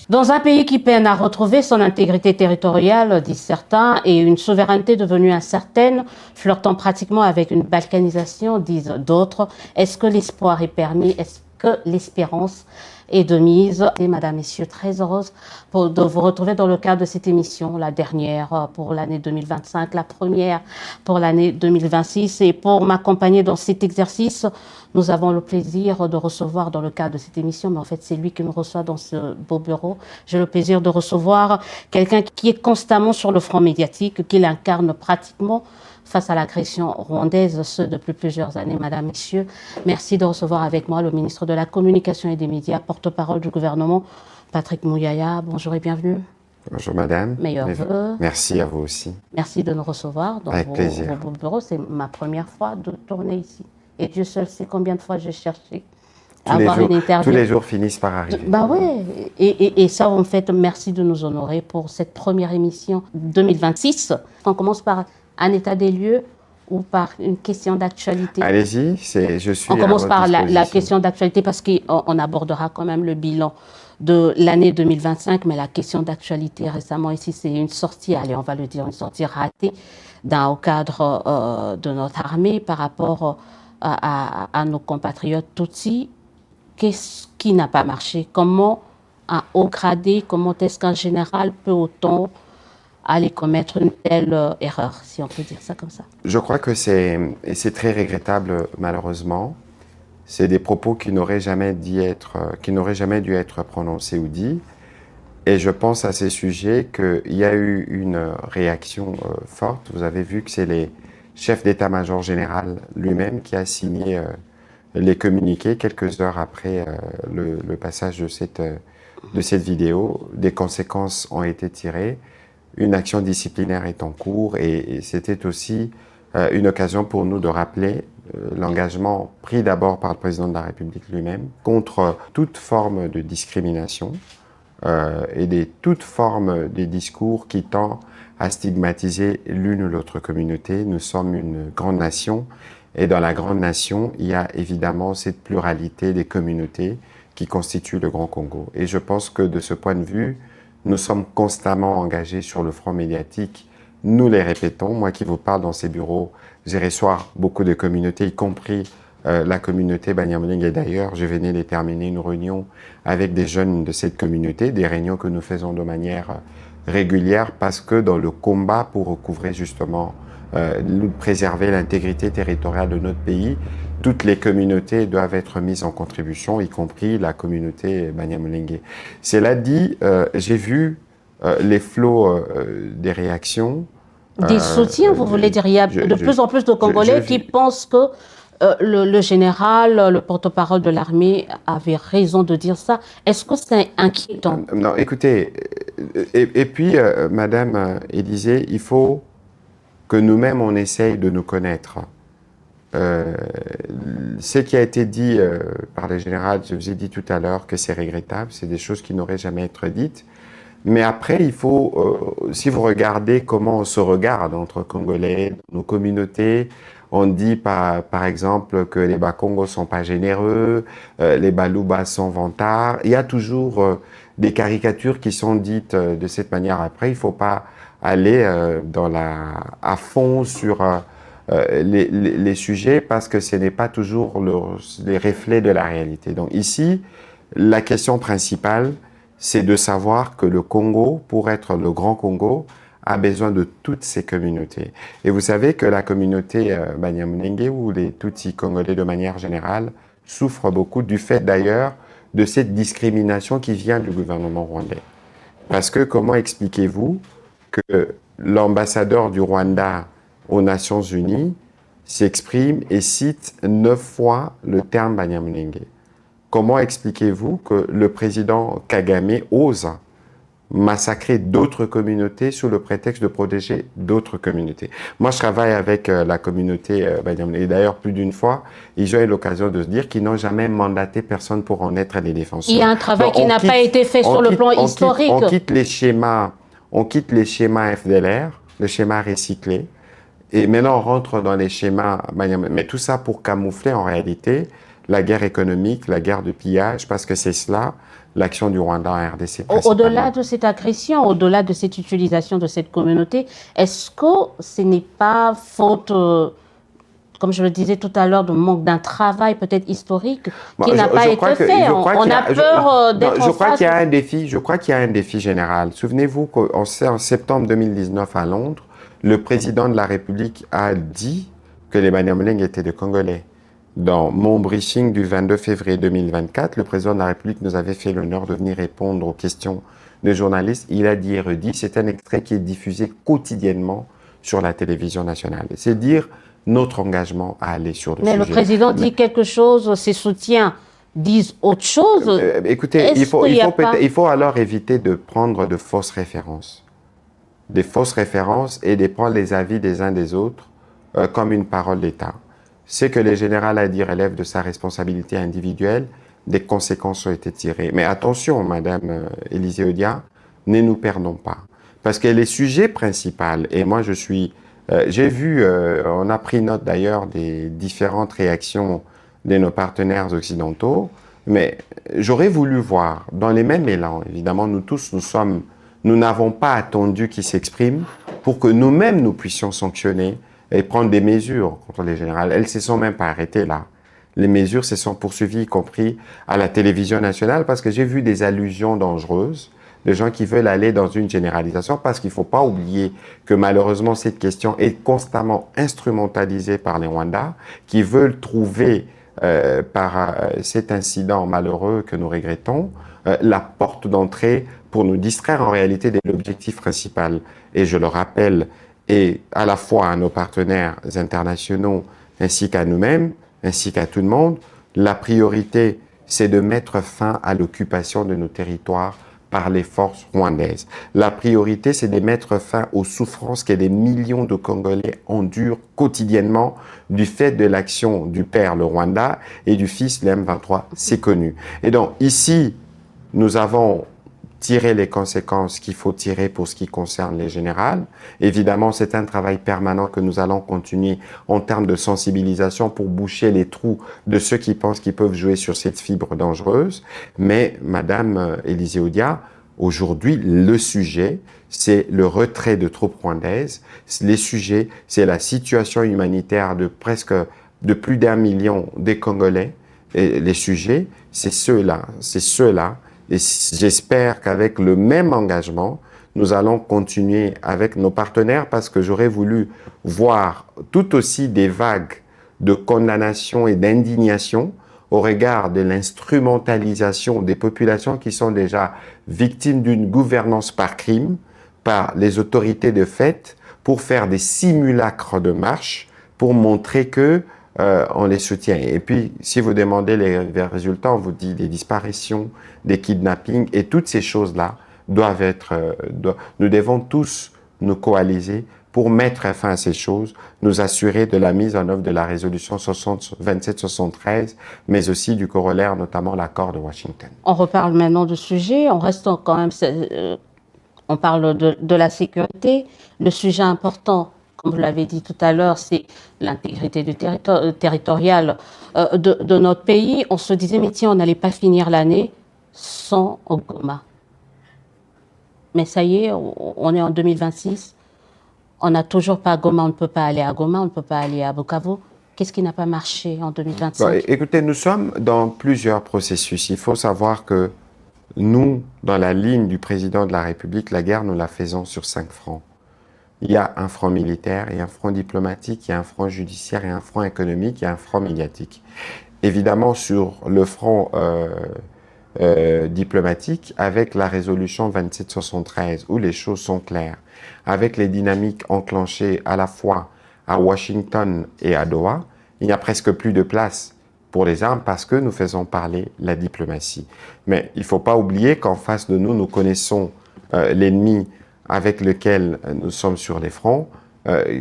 Dans un pays qui peine à retrouver son intégrité territoriale, disent certains, et une souveraineté devenue incertaine, flirtant pratiquement avec une balkanisation, disent d'autres, est-ce que l'espoir est permis? Est-ce que l'espérance est de mise? Et Madame, Messieurs, très heureuse de vous retrouver dans le cadre de cette émission, la dernière pour l'année 2025, la première pour l'année 2026. Et pour m'accompagner dans cet exercice, nous avons le plaisir de recevoir dans le cadre de cette émission, mais en fait c'est lui qui nous reçoit dans ce beau bureau. J'ai le plaisir de recevoir quelqu'un qui est constamment sur le front médiatique, qui l'incarne pratiquement face à l'agression rwandaise, ce depuis plusieurs années. Madame, Messieurs, merci de recevoir avec moi le ministre de la Communication et des Médias, porte-parole du gouvernement, Patrick Muyaya. Bonjour et bienvenue. Bonjour madame. Meilleurs vœux. Merci à vous aussi. Merci de nous recevoir dans Avec plaisir. vos bureaux. C'est ma première fois de tourner ici. Et Dieu seul sait combien de fois j'ai cherché à avoir une interview. Tous les jours finissent par arriver. Bah ouais. Et ça, en fait, merci de nous honorer pour cette première émission 2026. On commence par un état des lieux ou par une question d'actualité? Allez-y, je suis. On commence par la question d'actualité parce qu'on abordera quand même le bilan de l'année 2025, mais la question d'actualité récemment ici, c'est une sortie, allez, on va le dire, une sortie ratée au cadre de notre armée par rapport à nos compatriotes Tutsis. Qu'est-ce qui n'a pas marché? Comment un haut gradé, comment est-ce qu'un général peut autant aller commettre une telle erreur, si on peut dire ça comme ça? Je crois que c'est très regrettable, malheureusement. C'est des propos qui n'auraient jamais dû être prononcés ou dits. Et je pense à ces sujets qu'il y a eu une réaction forte. Vous avez vu que c'est les chefs d'état-major général lui-même qui a signé les communiqués quelques heures après le passage de cette vidéo. Des conséquences ont été tirées. Une action disciplinaire est en cours et c'était aussi une occasion pour nous de rappeler l'engagement pris d'abord par le président de la République lui-même contre toute forme de discrimination et toute forme de discours qui tend à stigmatiser l'une ou l'autre communauté. Nous sommes une grande nation et dans la grande nation, il y a évidemment cette pluralité des communautés qui constituent le Grand Congo. Et je pense que de ce point de vue, nous sommes constamment engagés sur le front médiatique. Nous les répétons. Moi qui vous parle dans ces bureaux, j'ai reçu beaucoup de communautés, y compris la communauté Banyamulenge. Et d'ailleurs, je venais de terminer une réunion avec des jeunes de cette communauté, des réunions que nous faisons de manière régulière parce que dans le combat pour recouvrer justement, préserver l'intégrité territoriale de notre pays, toutes les communautés doivent être mises en contribution, y compris la communauté Banyamulenge. Cela dit, j'ai vu les flots des réactions. Des soutiens, vous voulez dire? Il y a de plus en plus de Congolais qui pensent que le général, le porte-parole de l'armée avait raison de dire ça. Est-ce que c'est inquiétant? Non, écoutez, et puis, Madame Élysée, il faut que nous-mêmes, on essaye de nous connaître. Ce qui a été dit par le général, je vous ai dit tout à l'heure que c'est regrettable, c'est des choses qui n'auraient jamais été dites. Mais après, il faut, si vous regardez comment on se regarde entre Congolais, nos communautés, on dit par exemple que les Bakongos sont pas généreux, les Baluba sont vantards. Il y a toujours des caricatures qui sont dites de cette manière. Après, il faut pas aller à fond sur les sujets parce que ce n'est pas toujours les reflets de la réalité. Donc ici, la question principale, c'est de savoir que le Congo, pour être le Grand Congo, a besoin de toutes ces communautés. Et vous savez que la communauté Banyamulenge ou les Tutsis congolais de manière générale souffrent beaucoup du fait d'ailleurs de cette discrimination qui vient du gouvernement rwandais. Parce que comment expliquez-vous que l'ambassadeur du Rwanda aux Nations Unies s'exprime et cite 9 fois le terme Banyamulenge? Comment expliquez-vous que le président Kagame ose massacrer d'autres communautés sous le prétexte de protéger d'autres communautés? Moi, je travaille avec la communauté Banyamulenge. Et d'ailleurs, plus d'une fois, ils ont eu l'occasion de se dire qu'ils n'ont jamais mandaté personne pour en être les défenseurs. Il y a un travail qui n'a pas été fait sur le plan historique. On quitte les schémas FDLR, le schéma recyclé, et maintenant on rentre dans les schémas Banyamulenge. Mais tout ça pour camoufler en réalité la guerre économique, la guerre de pillage, parce que c'est cela l'action du Rwanda en RDC. Au-delà de cette agression, au-delà de cette utilisation de cette communauté, est-ce que ce n'est pas faute, comme je le disais tout à l'heure, de manque d'un travail peut-être historique qui n'a pas été fait? On a peur d'être en face. Je crois qu'il y a un défi. Je crois qu'il y a un défi général. Souvenez-vous qu'en septembre 2019 à Londres, le président de la République a dit que les Banyamulenge étaient des Congolais. Dans mon briefing du 22 février 2024, le président de la République nous avait fait l'honneur de venir répondre aux questions des journalistes. Il a dit et redit, c'est un extrait qui est diffusé quotidiennement sur la télévision nationale. C'est dire notre engagement à aller sur le sujet. Mais le président dit quelque chose, ses soutiens disent autre chose. Écoutez, il faut alors éviter de prendre de fausses références. Des fausses références et de prendre les avis des uns des autres comme une parole d'État. Ce que le général a dit relève de sa responsabilité individuelle, des conséquences ont été tirées. Mais attention, Madame Élysée Odia, ne nous perdons pas. Parce que les sujets principaux, et moi j'ai vu, on a pris note d'ailleurs des différentes réactions de nos partenaires occidentaux, mais j'aurais voulu voir, dans les mêmes élans, évidemment, nous tous, nous n'avons pas attendu qu'ils s'expriment pour que nous-mêmes nous puissions sanctionner et prendre des mesures contre les générales. Elles ne se sont même pas arrêtées là. Les mesures se sont poursuivies, y compris à la télévision nationale, parce que j'ai vu des allusions dangereuses, de gens qui veulent aller dans une généralisation, parce qu'il ne faut pas oublier que malheureusement cette question est constamment instrumentalisée par les Rwandais, qui veulent trouver par cet incident malheureux que nous regrettons, la porte d'entrée pour nous distraire en réalité de l'objectif principal. Et je le rappelle, et à la fois à nos partenaires internationaux ainsi qu'à nous-mêmes, ainsi qu'à tout le monde, la priorité, c'est de mettre fin à l'occupation de nos territoires par les forces rwandaises. La priorité, c'est de mettre fin aux souffrances que des millions de Congolais endurent quotidiennement du fait de l'action du père, le Rwanda, et du fils, le M23, c'est connu. Et donc, ici, nous avons tirer les conséquences qu'il faut tirer pour ce qui concerne les générales. Évidemment, c'est un travail permanent que nous allons continuer en termes de sensibilisation pour boucher les trous de ceux qui pensent qu'ils peuvent jouer sur cette fibre dangereuse. Mais, Madame Élysée Odia, aujourd'hui, le sujet, c'est le retrait de troupes rwandaises. Les sujets, c'est la situation humanitaire de plus d'1 million des Congolais. Et les sujets, c'est ceux-là. Et j'espère qu'avec le même engagement, nous allons continuer avec nos partenaires parce que j'aurais voulu voir tout aussi des vagues de condamnation et d'indignation au regard de l'instrumentalisation des populations qui sont déjà victimes d'une gouvernance par crime, par les autorités de fait, pour faire des simulacres de marche, pour montrer que on les soutient. Et puis, si vous demandez les résultats, on vous dit des disparitions, des kidnappings, et toutes ces choses-là doivent être... nous devons tous nous coaliser pour mettre fin à ces choses, nous assurer de la mise en œuvre de la résolution 2773, mais aussi du corollaire, notamment l'accord de Washington. On reparle maintenant du sujet, on reste quand même... on parle de la sécurité. Le sujet important, comme vous l'avez dit tout à l'heure, c'est l'intégrité du territorial de notre pays. On se disait, mais tiens, on n'allait pas finir l'année sans Goma. Mais ça y est, on est en 2026. On n'a toujours pas Goma, on ne peut pas aller à Goma, on ne peut pas aller à Bukavu. Qu'est-ce qui n'a pas marché en 2025? Bon, écoutez, nous sommes dans plusieurs processus. Il faut savoir que nous, dans la ligne du président de la République, la guerre, nous la faisons sur 5 fronts. Il y a un front militaire, il y a un front diplomatique, il y a un front judiciaire, il y a un front économique, il y a un front médiatique. Évidemment, sur le front diplomatique, avec la résolution 2773, où les choses sont claires, avec les dynamiques enclenchées à la fois à Washington et à Doha, il n'y a presque plus de place pour les armes parce que nous faisons parler la diplomatie. Mais il ne faut pas oublier qu'en face de nous, nous connaissons l'ennemi avec lequel nous sommes sur les fronts.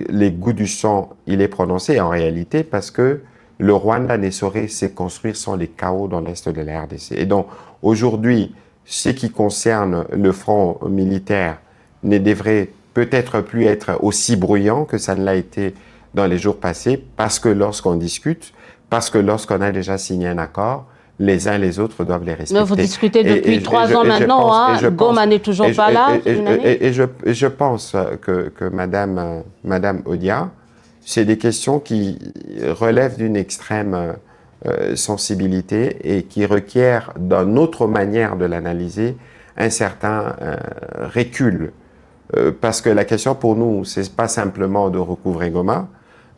Les goûts du sang, il est prononcé en réalité parce que le Rwanda ne saurait se construire sans les chaos dans l'est de la RDC. Et donc, aujourd'hui, ce qui concerne le front militaire ne devrait peut-être plus être aussi bruyant que ça ne l'a été dans les jours passés, parce que lorsqu'on discute, parce que lorsqu'on a déjà signé un accord, les uns les autres doivent les respecter. Mais vous discutez depuis 3 ans maintenant, hein? Goma n'est toujours pas là, une année. Et je pense que Madame Odia, c'est des questions qui relèvent d'une extrême sensibilité et qui requièrent, d'une autre manière de l'analyser, un certain recul. Parce que la question pour nous, c'est pas simplement de recouvrer Goma.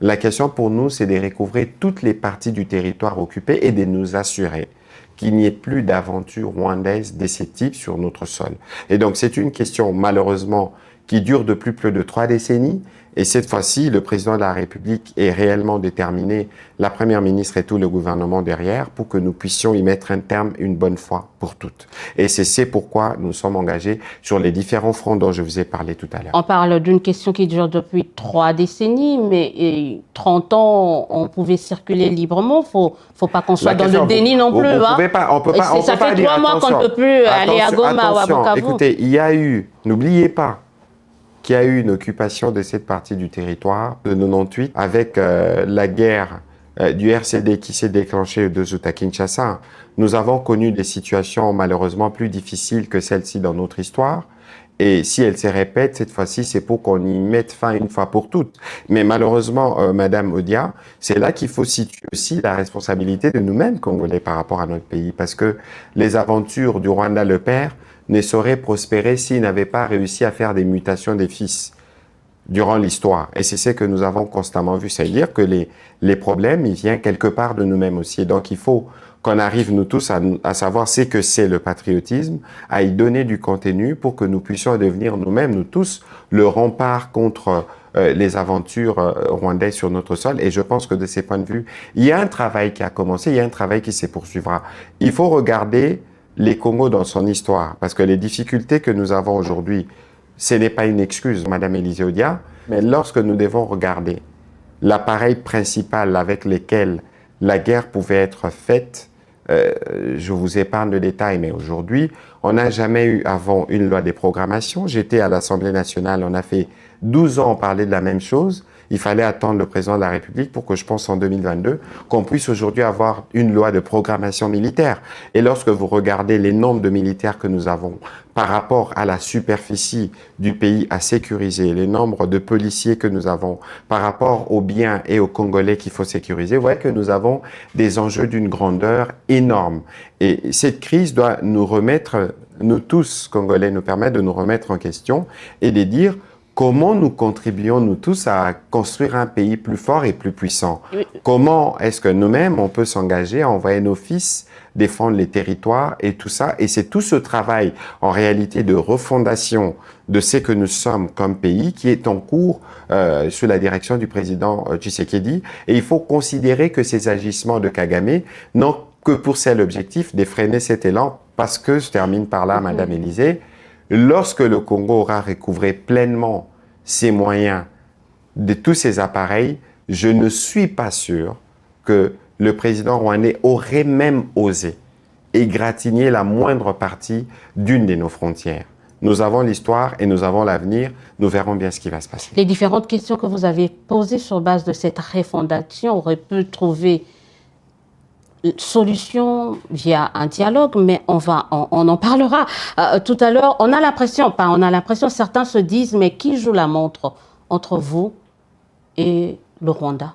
La question pour nous, c'est de recouvrer toutes les parties du territoire occupé et de nous assurer qu'il n'y ait plus d'aventures rwandaises de ce type sur notre sol. Et donc, c'est une question, malheureusement, qui dure depuis plus de 3 décennies. Et cette fois-ci, le président de la République est réellement déterminé, la première ministre et tout le gouvernement derrière, pour que nous puissions y mettre un terme une bonne fois pour toutes. Et c'est pourquoi nous sommes engagés sur les différents fronts dont je vous ai parlé tout à l'heure. On parle d'une question qui dure depuis 3 décennies, mais 30 ans, on pouvait circuler librement. Faut pas qu'on soit dans le déni non plus. On peut pas ça fait 3 mois qu'on ne peut plus aller à Goma ou à Bukavu. Écoutez, il y a eu, n'oubliez pas, qu'il y a eu une occupation de cette partie du territoire de 98 avec la guerre du RCD qui s'est déclenchée de Zuta-Kinshasa. Nous avons connu des situations malheureusement plus difficiles que celle-ci dans notre histoire. Et si elle se répète, cette fois-ci, c'est pour qu'on y mette fin une fois pour toutes. Mais malheureusement, Madame Odia, c'est là qu'il faut situer aussi la responsabilité de nous-mêmes, Congolais, par rapport à notre pays. Parce que les aventures du Rwanda le père ne sauraient prospérer s'il n'avait pas réussi à faire des mutations des fils durant l'histoire. Et c'est ce que nous avons constamment vu. C'est-à-dire que les problèmes, ils viennent quelque part de nous-mêmes aussi. Et donc, il faut qu'on arrive, nous tous, à savoir ce que c'est le patriotisme, à y donner du contenu pour que nous puissions devenir nous-mêmes, nous tous, le rempart contre les aventures rwandaises sur notre sol. Et je pense que de ces points de vue, il y a un travail qui a commencé, il y a un travail qui se poursuivra. Il faut regarder les Congos dans son histoire, parce que les difficultés que nous avons aujourd'hui, ce n'est pas une excuse, Madame Élisée Odia, mais lorsque nous devons regarder l'appareil principal avec lequel la guerre pouvait être faite, je vous épargne le détail, mais aujourd'hui, on n'a jamais eu avant une loi de programmation. J'étais à l'Assemblée nationale, on a fait 12 ans, on parlait de la même chose. Il fallait attendre le président de la République pour que je pense en 2022 qu'on puisse aujourd'hui avoir une loi de programmation militaire. Et lorsque vous regardez les nombres de militaires que nous avons par rapport à la superficie du pays à sécuriser, les nombres de policiers que nous avons par rapport aux biens et aux Congolais qu'il faut sécuriser, vous voyez que nous avons des enjeux d'une grandeur énorme. Et cette crise doit nous remettre, nous tous, Congolais, nous permettre de nous remettre en question et de dire comment nous contribuons, nous tous, à construire un pays plus fort et plus puissant? Comment est-ce que nous-mêmes, on peut s'engager à envoyer nos fils défendre les territoires et tout ça? Et c'est tout ce travail, en réalité, de refondation de ce que nous sommes comme pays qui est en cours sous la direction du président Tshisekedi. Et il faut considérer que ces agissements de Kagame n'ont que pour seul objectif d'effréner cet élan, parce que, je termine par là, Madame Élisée, lorsque le Congo aura recouvré pleinement ses moyens de tous ces appareils, je ne suis pas sûr que le président rwandais aurait même osé égratigner la moindre partie d'une de nos frontières. Nous avons l'histoire et nous avons l'avenir. Nous verrons bien ce qui va se passer. Les différentes questions que vous avez posées sur base de cette refondation auraient pu trouver solution via un dialogue, mais on en parlera tout à l'heure. On a l'impression, certains se disent, mais qui joue la montre entre vous et le Rwanda?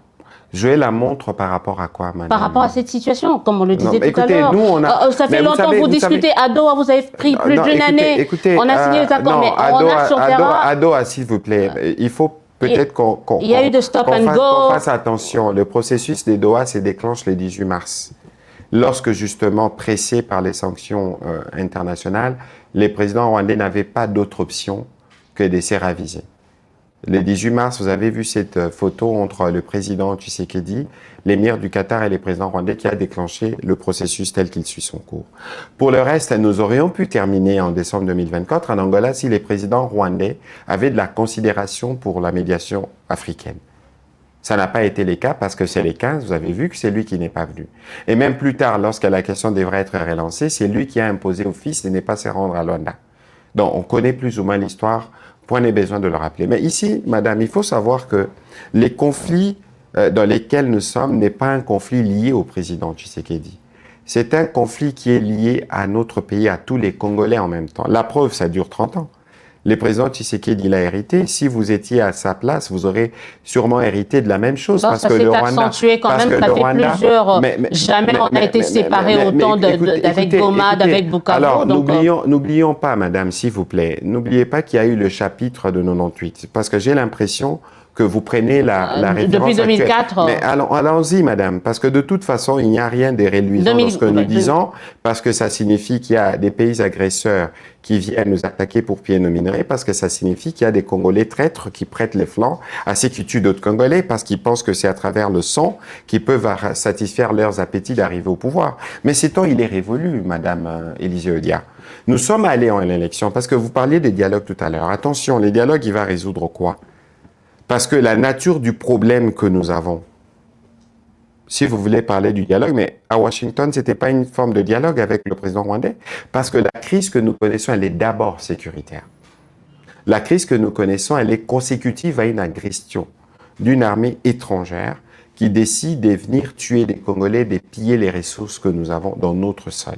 Jouer la montre par rapport à quoi, madame? Par rapport à cette situation, comme on le disait tout écoutez, à l'heure. Nous, on a... ça fait longtemps que vous discutez. À Doha, vous avez pris plus d'une année. Écoutez, on a signé les accords, mais on a sur terrain... À Doha, s'il vous plaît, il faut peut-être qu'on fasse attention. Le processus de Doha se déclenche le 18 mars. Lorsque, justement, pressés par les sanctions internationales, les présidents rwandais n'avaient pas d'autre option que de se raviser. Le 18 mars, vous avez vu cette photo entre le président Tshisekedi, l'émir du Qatar et les présidents rwandais qui a déclenché le processus tel qu'il suit son cours. Pour le reste, nous aurions pu terminer en décembre 2024 en Angola si les présidents rwandais avaient de la considération pour la médiation africaine. Ça n'a pas été le cas parce que c'est les 15, vous avez vu que c'est lui qui n'est pas venu. Et même plus tard, lorsque la question devrait être relancée, c'est lui qui a imposé au fils de ne pas se rendre à Luanda. Donc, on connaît plus ou moins l'histoire, point n'est besoin de le rappeler. Mais ici, madame, il faut savoir que les conflits dans lesquels nous sommes n'est pas un conflit lié au président Tshisekedi. C'est un conflit qui est lié à notre pays, à tous les Congolais en même temps. La preuve, ça dure 30 ans. Le président Tshisekedi l'a hérité. Si vous étiez à sa place, vous aurez sûrement hérité de la même chose. Donc, parce que le Rwanda, accentué quand même, ça fait plusieurs... Jamais on a été séparés autant d'avec Goma, d'avec Bukavu. Alors, n'oublions pas, madame, s'il vous plaît, n'oubliez pas qu'il y a eu le chapitre de 98. Parce que j'ai l'impression que vous prenez la référence depuis 2004. Actuelle. Mais allons-y, madame, parce que de toute façon, il n'y a rien de réluisant dans ce que nous disons, parce que ça signifie qu'il y a des pays agresseurs qui viennent nous attaquer pour pieds nos minerais, parce que ça signifie qu'il y a des Congolais traîtres qui prêtent les flancs à ceux qui tuent d'autres Congolais, parce qu'ils pensent que c'est à travers le sang qu'ils peuvent satisfaire leurs appétits d'arriver au pouvoir. Mais ce temps, il est révolu, madame Élysée Odia. Nous sommes allés en élection, parce que vous parliez des dialogues tout à l'heure. Attention, les dialogues, il va résoudre quoi? Parce que la nature du problème que nous avons, si vous voulez parler du dialogue, mais à Washington, ce n'était pas une forme de dialogue avec le président rwandais, parce que la crise que nous connaissons, elle est d'abord sécuritaire. La crise que nous connaissons, elle est consécutive à une agression d'une armée étrangère qui décide de venir tuer des Congolais, de piller les ressources que nous avons dans notre sol.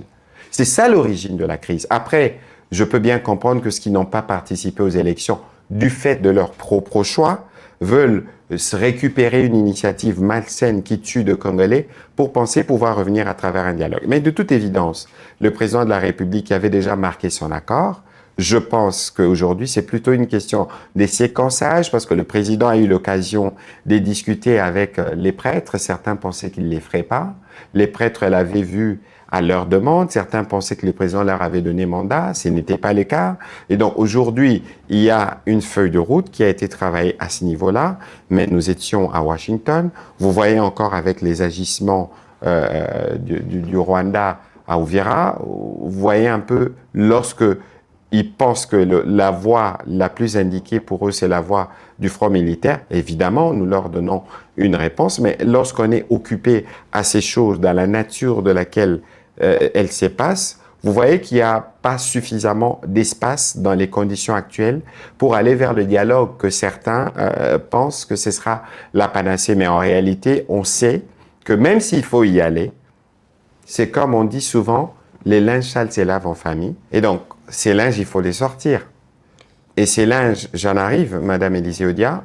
C'est ça l'origine de la crise. Après, je peux bien comprendre que ceux qui n'ont pas participé aux élections, du fait de leur propre choix, veulent se récupérer une initiative malsaine qui tue de Congolais pour penser pouvoir revenir à travers un dialogue. Mais de toute évidence, le président de la République avait déjà marqué son accord. Je pense qu'aujourd'hui, c'est plutôt une question des séquençages, parce que le président a eu l'occasion de discuter avec les prêtres. Certains pensaient qu'il ne les ferait pas. Les prêtres l'avaient vu à leur demande. Certains pensaient que le président leur avait donné mandat. Ce n'était pas le cas. Et donc, aujourd'hui, il y a une feuille de route qui a été travaillée à ce niveau-là. Mais nous étions à Washington. Vous voyez encore avec les agissements du Rwanda à Uvira, vous voyez un peu lorsque ils pensent que la voie la plus indiquée pour eux, c'est la voie du front militaire. Évidemment, nous leur donnons une réponse, mais lorsqu'on est occupé à ces choses dans la nature de laquelle elles se passent, vous voyez qu'il n'y a pas suffisamment d'espace dans les conditions actuelles pour aller vers le dialogue que certains pensent que ce sera la panacée. Mais en réalité, on sait que même s'il faut y aller, c'est comme on dit souvent, les linges sales se lavent en famille. Et donc, ces linges, il faut les sortir. Et ces linges, j'en arrive, Madame Élysée Odia,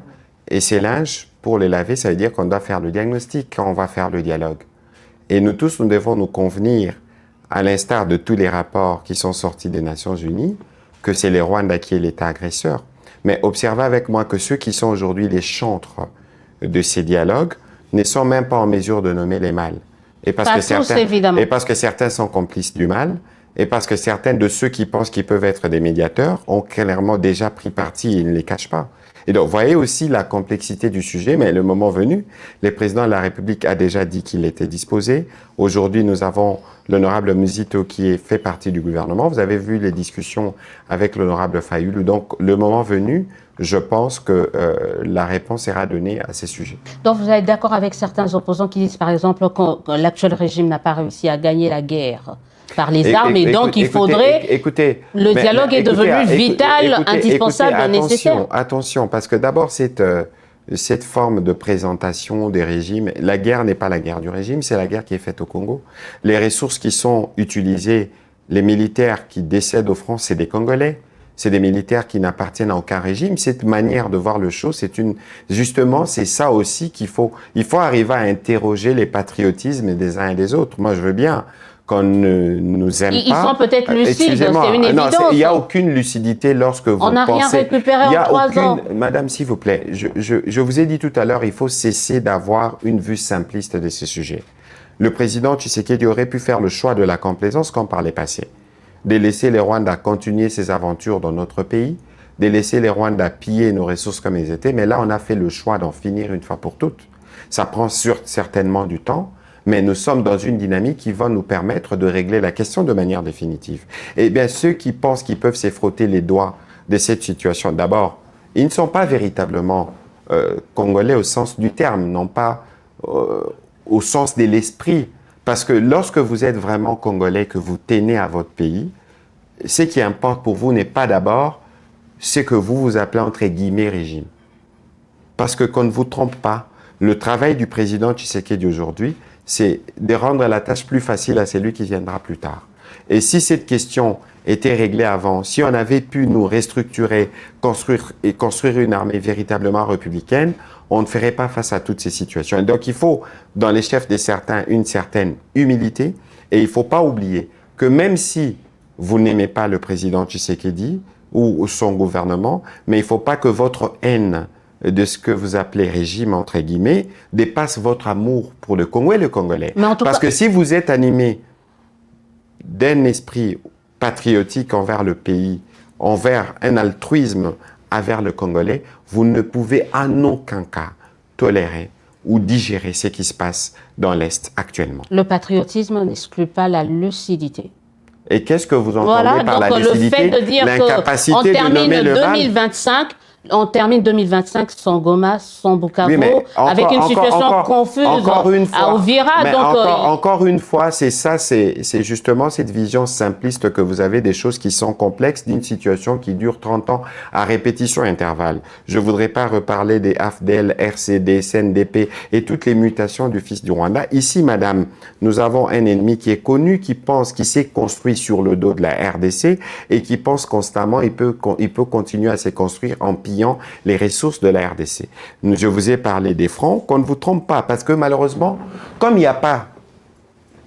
et ces linges, pour les laver, ça veut dire qu'on doit faire le diagnostic quand on va faire le dialogue. Et nous tous, nous devons nous convenir, à l'instar de tous les rapports qui sont sortis des Nations Unies, que c'est le Rwanda qui est l'État agresseur. Mais observez avec moi que ceux qui sont aujourd'hui les chantres de ces dialogues ne sont même pas en mesure de nommer les mâles. Et parce, et parce que certains sont complices du mal, et parce que certains de ceux qui pensent qu'ils peuvent être des médiateurs ont clairement déjà pris parti et ils ne les cachent pas. Et donc, vous voyez aussi la complexité du sujet, mais le moment venu, le président de la République a déjà dit qu'il était disposé. Aujourd'hui, nous avons l'honorable Muzito qui fait partie du gouvernement. Vous avez vu les discussions avec l'honorable Fayulu. Donc, le moment venu, je pense que la réponse sera donnée à ces sujets. Donc, vous êtes d'accord avec certains opposants qui disent, par exemple, que l'actuel régime n'a pas réussi à gagner la guerre par les armes, et donc il faudrait... le dialogue est devenu vital, indispensable, nécessaire. Attention, parce que d'abord, cette forme de présentation des régimes, la guerre n'est pas la guerre du régime, c'est la guerre qui est faite au Congo. Les ressources qui sont utilisées, les militaires qui décèdent au front, c'est des Congolais. C'est des militaires qui n'appartiennent à aucun régime. Cette manière de voir le show, justement, c'est ça aussi il faut arriver à interroger les patriotismes des uns et des autres. Moi, je veux bien qu'on ne nous aime pas. Ils sont peut-être lucides, c'est une évidence. Il n'y a aucune lucidité lorsque vous pensez... On n'a rien récupéré en 3 ans. Madame, s'il vous plaît, je vous ai dit tout à l'heure, il faut cesser d'avoir une vue simpliste de ces sujets. Le président Tshisekedi aurait pu faire le choix de la complaisance comme par les passés, de laisser les Rwandais continuer ses aventures dans notre pays, de laisser les Rwandais piller nos ressources comme ils étaient, mais là, on a fait le choix d'en finir une fois pour toutes. Ça prend certainement du temps, mais nous sommes dans une dynamique qui va nous permettre de régler la question de manière définitive. Et bien, ceux qui pensent qu'ils peuvent se frotter les doigts de cette situation, d'abord, ils ne sont pas véritablement congolais au sens du terme, non pas au sens de l'esprit. Parce que lorsque vous êtes vraiment congolais, que vous tenez à votre pays, ce qui importe pour vous n'est pas d'abord ce que vous appelez entre guillemets régime. Parce que qu'on ne vous trompe pas, le travail du président Tshisekedi aujourd'hui, c'est de rendre la tâche plus facile à celui qui viendra plus tard. Et si cette question était réglée avant, si on avait pu nous restructurer, construire une armée véritablement républicaine, on ne ferait pas face à toutes ces situations. Et donc il faut, dans les chefs de certains, une certaine humilité, et il ne faut pas oublier que même si vous n'aimez pas le président Tshisekedi ou son gouvernement, mais il ne faut pas que votre haine de ce que vous appelez régime, entre guillemets, dépasse votre amour pour le Congo et le Congolais. Parce que si vous êtes animé d'un esprit patriotique envers le pays, envers un altruisme envers le Congolais, vous ne pouvez en aucun cas tolérer ou digérer ce qui se passe dans l'Est actuellement. Le patriotisme n'exclut pas la lucidité. Et qu'est-ce que vous entendez par la lucidité? Le fait de dire l'incapacité de nommer le mal. On termine 2025 sans Goma, sans Bukavu, avec une situation confuse à Uvira. Encore une fois, c'est ça, c'est justement cette vision simpliste que vous avez des choses qui sont complexes d'une situation qui dure 30 ans à répétition intervalle. Je ne voudrais pas reparler des AFDEL, RCD, CNDP et toutes les mutations du fils du Rwanda. Ici, madame, nous avons un ennemi qui est connu, qui pense, qui s'est construit sur le dos de la RDC et qui pense constamment il peut continuer à se construire en pillant les ressources de la RDC. Je vous ai parlé des francs, qu'on ne vous trompe pas, parce que malheureusement, comme il n'y a pas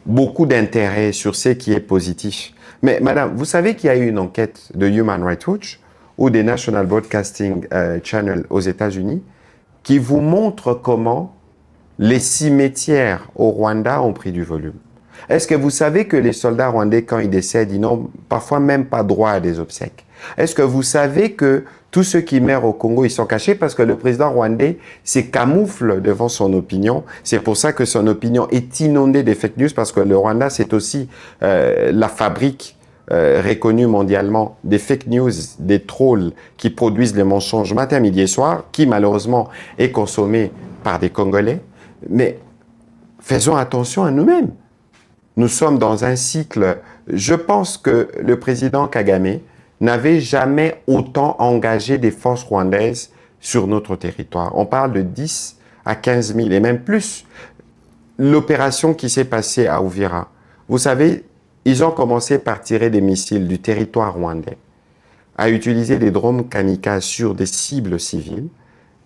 beaucoup d'intérêt sur ce qui est positif, mais madame, vous savez qu'il y a eu une enquête de Human Rights Watch ou des National Broadcasting Channel aux États-Unis qui vous montre comment les cimetières au Rwanda ont pris du volume. Est-ce que vous savez que les soldats rwandais, quand ils décèdent, ils n'ont parfois même pas droit à des obsèques? Est-ce que vous savez que tous ceux qui meurent au Congo, ils sont cachés parce que le président rwandais se camoufle devant son opinion. C'est pour ça que son opinion est inondée de fake news, parce que le Rwanda, c'est aussi la fabrique reconnue mondialement des fake news, des trolls qui produisent les mensonges matin, midi et soir, qui malheureusement est consommé par des Congolais. Mais faisons attention à nous-mêmes. Nous sommes dans un cycle. Je pense que le président Kagame n'avait jamais autant engagé des forces rwandaises sur notre territoire. On parle de 10 à 15 000 et même plus. L'opération qui s'est passée à Uvira, vous savez, ils ont commencé par tirer des missiles du territoire rwandais, à utiliser des drones kamikazes sur des cibles civiles.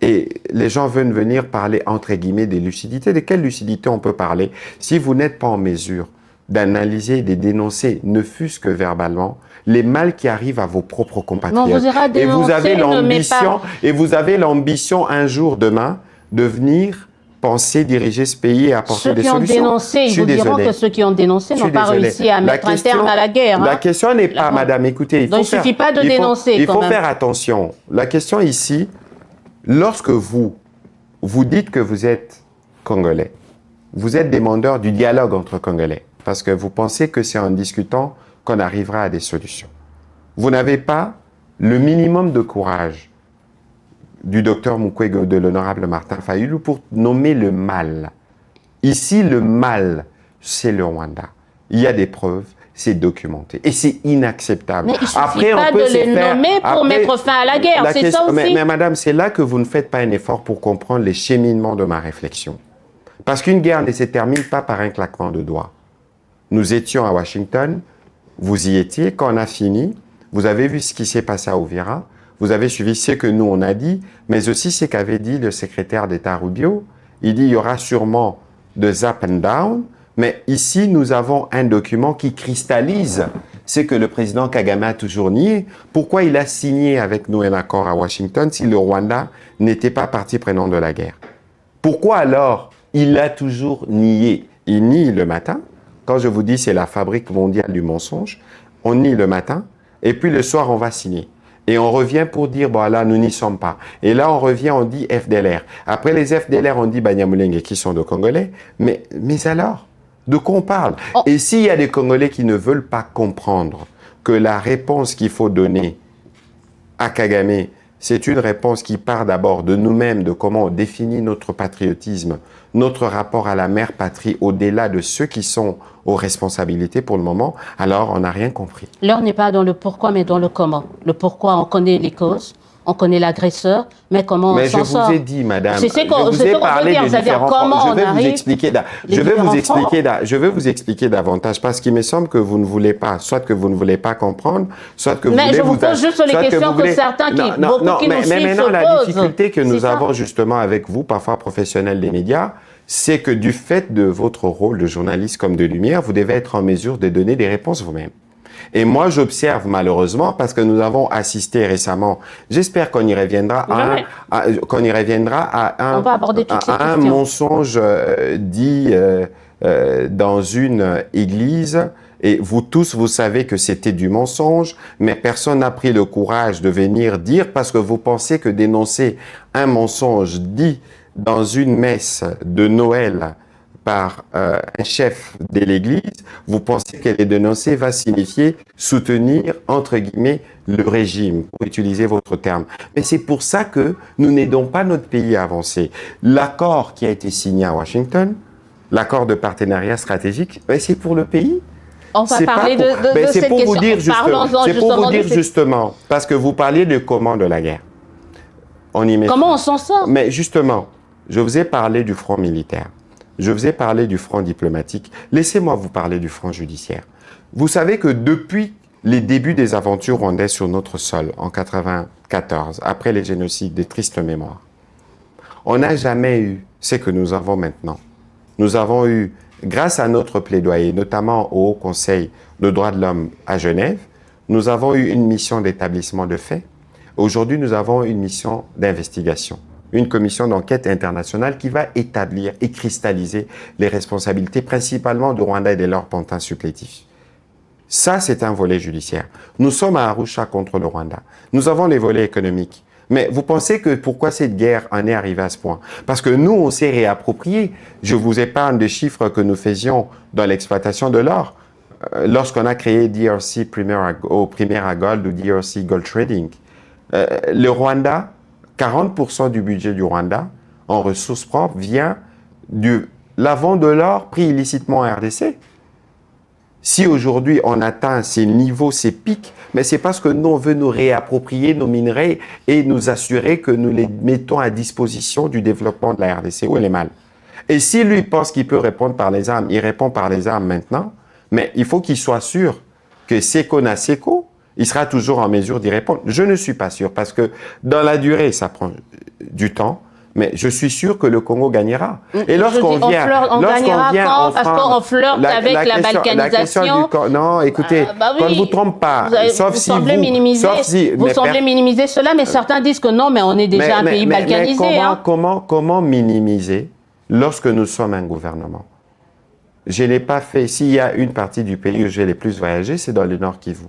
Et les gens veulent venir parler, entre guillemets, des lucidités. De quelle lucidité on peut parler si vous n'êtes pas en mesure d'analyser, de dénoncer, ne fût-ce que verbalement, les mal qui arrivent à vos propres compatriotes. Et vous avez l'ambition un jour, demain, de venir penser, diriger ce pays et apporter des solutions. Ceux qui ont dénoncé, ils vous diront que ceux qui ont dénoncé n'ont pas réussi à mettre un terme à la guerre. La question n'est pas, madame, écoutez, il ne suffit pas de dénoncer. Il faut faire attention. La question ici, lorsque vous dites que vous êtes Congolais, vous êtes demandeur du dialogue entre Congolais, parce que vous pensez que c'est en discutant qu'on arrivera à des solutions. Vous n'avez pas le minimum de courage du docteur Mukwege, de l'honorable Martin Fayulu, pour nommer le mal. Ici, le mal, c'est le Rwanda. Il y a des preuves, c'est documenté. Et c'est inacceptable. Mais il ne suffit pas de les nommer pour mettre fin à la guerre, c'est ça aussi. Mais madame, c'est là que vous ne faites pas un effort pour comprendre les cheminements de ma réflexion. Parce qu'une guerre ne se termine pas par un claquement de doigts. Nous étions à Washington, vous y étiez, quand on a fini, vous avez vu ce qui s'est passé à Uvira, vous avez suivi ce que nous on a dit, mais aussi ce qu'avait dit le secrétaire d'État Rubio. Il dit il y aura sûrement de up and down, mais ici nous avons un document qui cristallise ce que le président Kagame a toujours nié. Pourquoi il a signé avec nous un accord à Washington si le Rwanda n'était pas partie prenante de la guerre? Pourquoi alors il a toujours nié? Il nie le matin. Quand je vous dis c'est la fabrique mondiale du mensonge, on nie le matin, et puis le soir on va signer. Et on revient pour dire, bon là, nous n'y sommes pas. Et là, on revient, on dit FDLR. Après les FDLR, on dit Banyamulenge qui sont de Congolais. Mais alors, de quoi on parle? Et s'il y a des Congolais qui ne veulent pas comprendre que la réponse qu'il faut donner à Kagame, c'est une réponse qui part d'abord de nous-mêmes, de comment on définit notre patriotisme, notre rapport à la mère patrie, au-delà de ceux qui sont aux responsabilités pour le moment, alors on n'a rien compris. L'heure n'est pas dans le pourquoi, mais dans le comment. Le pourquoi, on connaît les causes, on connaît l'agresseur, mais comment on s'en sort? Mais je vous ai dit, madame, C'est ce qu'on je vous ai veut parlé dire, des c'est-à-dire différents comment fronts. on arrive... Je vais vous expliquer davantage parce qu'il me semble que vous ne voulez pas, soit que vous ne voulez pas comprendre, soit que vous Mais voulez je vous pose juste les questions que certains qui, beaucoup qui nous suivent mais maintenant, se la posent. difficulté que nous C'est ça. avons justement avec vous, parfois professionnels des médias, c'est que du fait de votre rôle de journaliste comme de lumière, vous devez être en mesure de donner des réponses vous-même. Et moi, j'observe malheureusement, parce que nous avons assisté récemment, j'espère qu'on y reviendra, On va aborder toutes ces à un questions. mensonge dit dans une église. Et vous tous, vous savez que c'était du mensonge, mais personne n'a pris le courage de venir dire parce que vous pensez que dénoncer un mensonge dit dans une messe de Noël par un chef de l'Église, vous pensez que les dénoncer va signifier soutenir, entre guillemets, le régime, pour utiliser votre terme. Mais c'est pour ça que nous n'aidons pas notre pays à avancer. L'accord qui a été signé à Washington, l'accord de partenariat stratégique, c'est pour le pays. On va parler de cette question. C'est pour vous dire justement, parce que vous parliez de comment de la guerre. Comment on s'en sort? Mais justement, je vous ai parlé du front militaire. Je vous ai parlé du front diplomatique. Laissez-moi vous parler du front judiciaire. Vous savez que depuis les débuts des aventures rwandaises sur notre sol, en 1994, après les génocides, des tristes mémoires, on n'a jamais eu ce que nous avons maintenant. Nous avons eu, grâce à notre plaidoyer, notamment au Haut Conseil des droits de l'homme à Genève, nous avons eu une mission d'établissement de faits. Aujourd'hui, nous avons une mission d'investigation. Une commission d'enquête internationale qui va établir et cristalliser les responsabilités principalement du Rwanda et de leurs pantins supplétifs. Ça, c'est un volet judiciaire. Nous sommes à Arusha contre le Rwanda. Nous avons les volets économiques. Mais vous pensez que pourquoi cette guerre en est arrivée à ce point? Parce que nous, on s'est réapproprié. Je vous épargne des chiffres que nous faisions dans l'exploitation de l'or. Lorsqu'on a créé DRC Primera Gold ou DRC Gold Trading. Le Rwanda, 40% du budget du Rwanda en ressources propres vient de la vente de l'or pris illicitement en RDC. Si aujourd'hui on atteint ces niveaux, ces pics, mais c'est parce que nous on veut nous réapproprier nos minerais et nous assurer que nous les mettons à disposition du développement de la RDC. Où est le mal? Et si lui pense qu'il peut répondre par les armes, il répond par les armes maintenant, mais il faut qu'il soit sûr que Seko na Seko, il sera toujours en mesure d'y répondre. Je ne suis pas sûr, parce que dans la durée, ça prend du temps, mais je suis sûr que le Congo gagnera. Et lorsqu'on vient... On gagnera quand? Parce qu'on flirte avec la balkanisation. Non, écoutez, qu'on ne vous trompe pas, sauf si vous... Vous semblez minimiser cela, mais certains disent que non, mais on est déjà un pays balkanisé. Comment minimiser lorsque nous sommes un gouvernement? Je n'ai pas fait... S'il y a une partie du pays où j'ai le plus voyagé, c'est dans le Nord Kivu.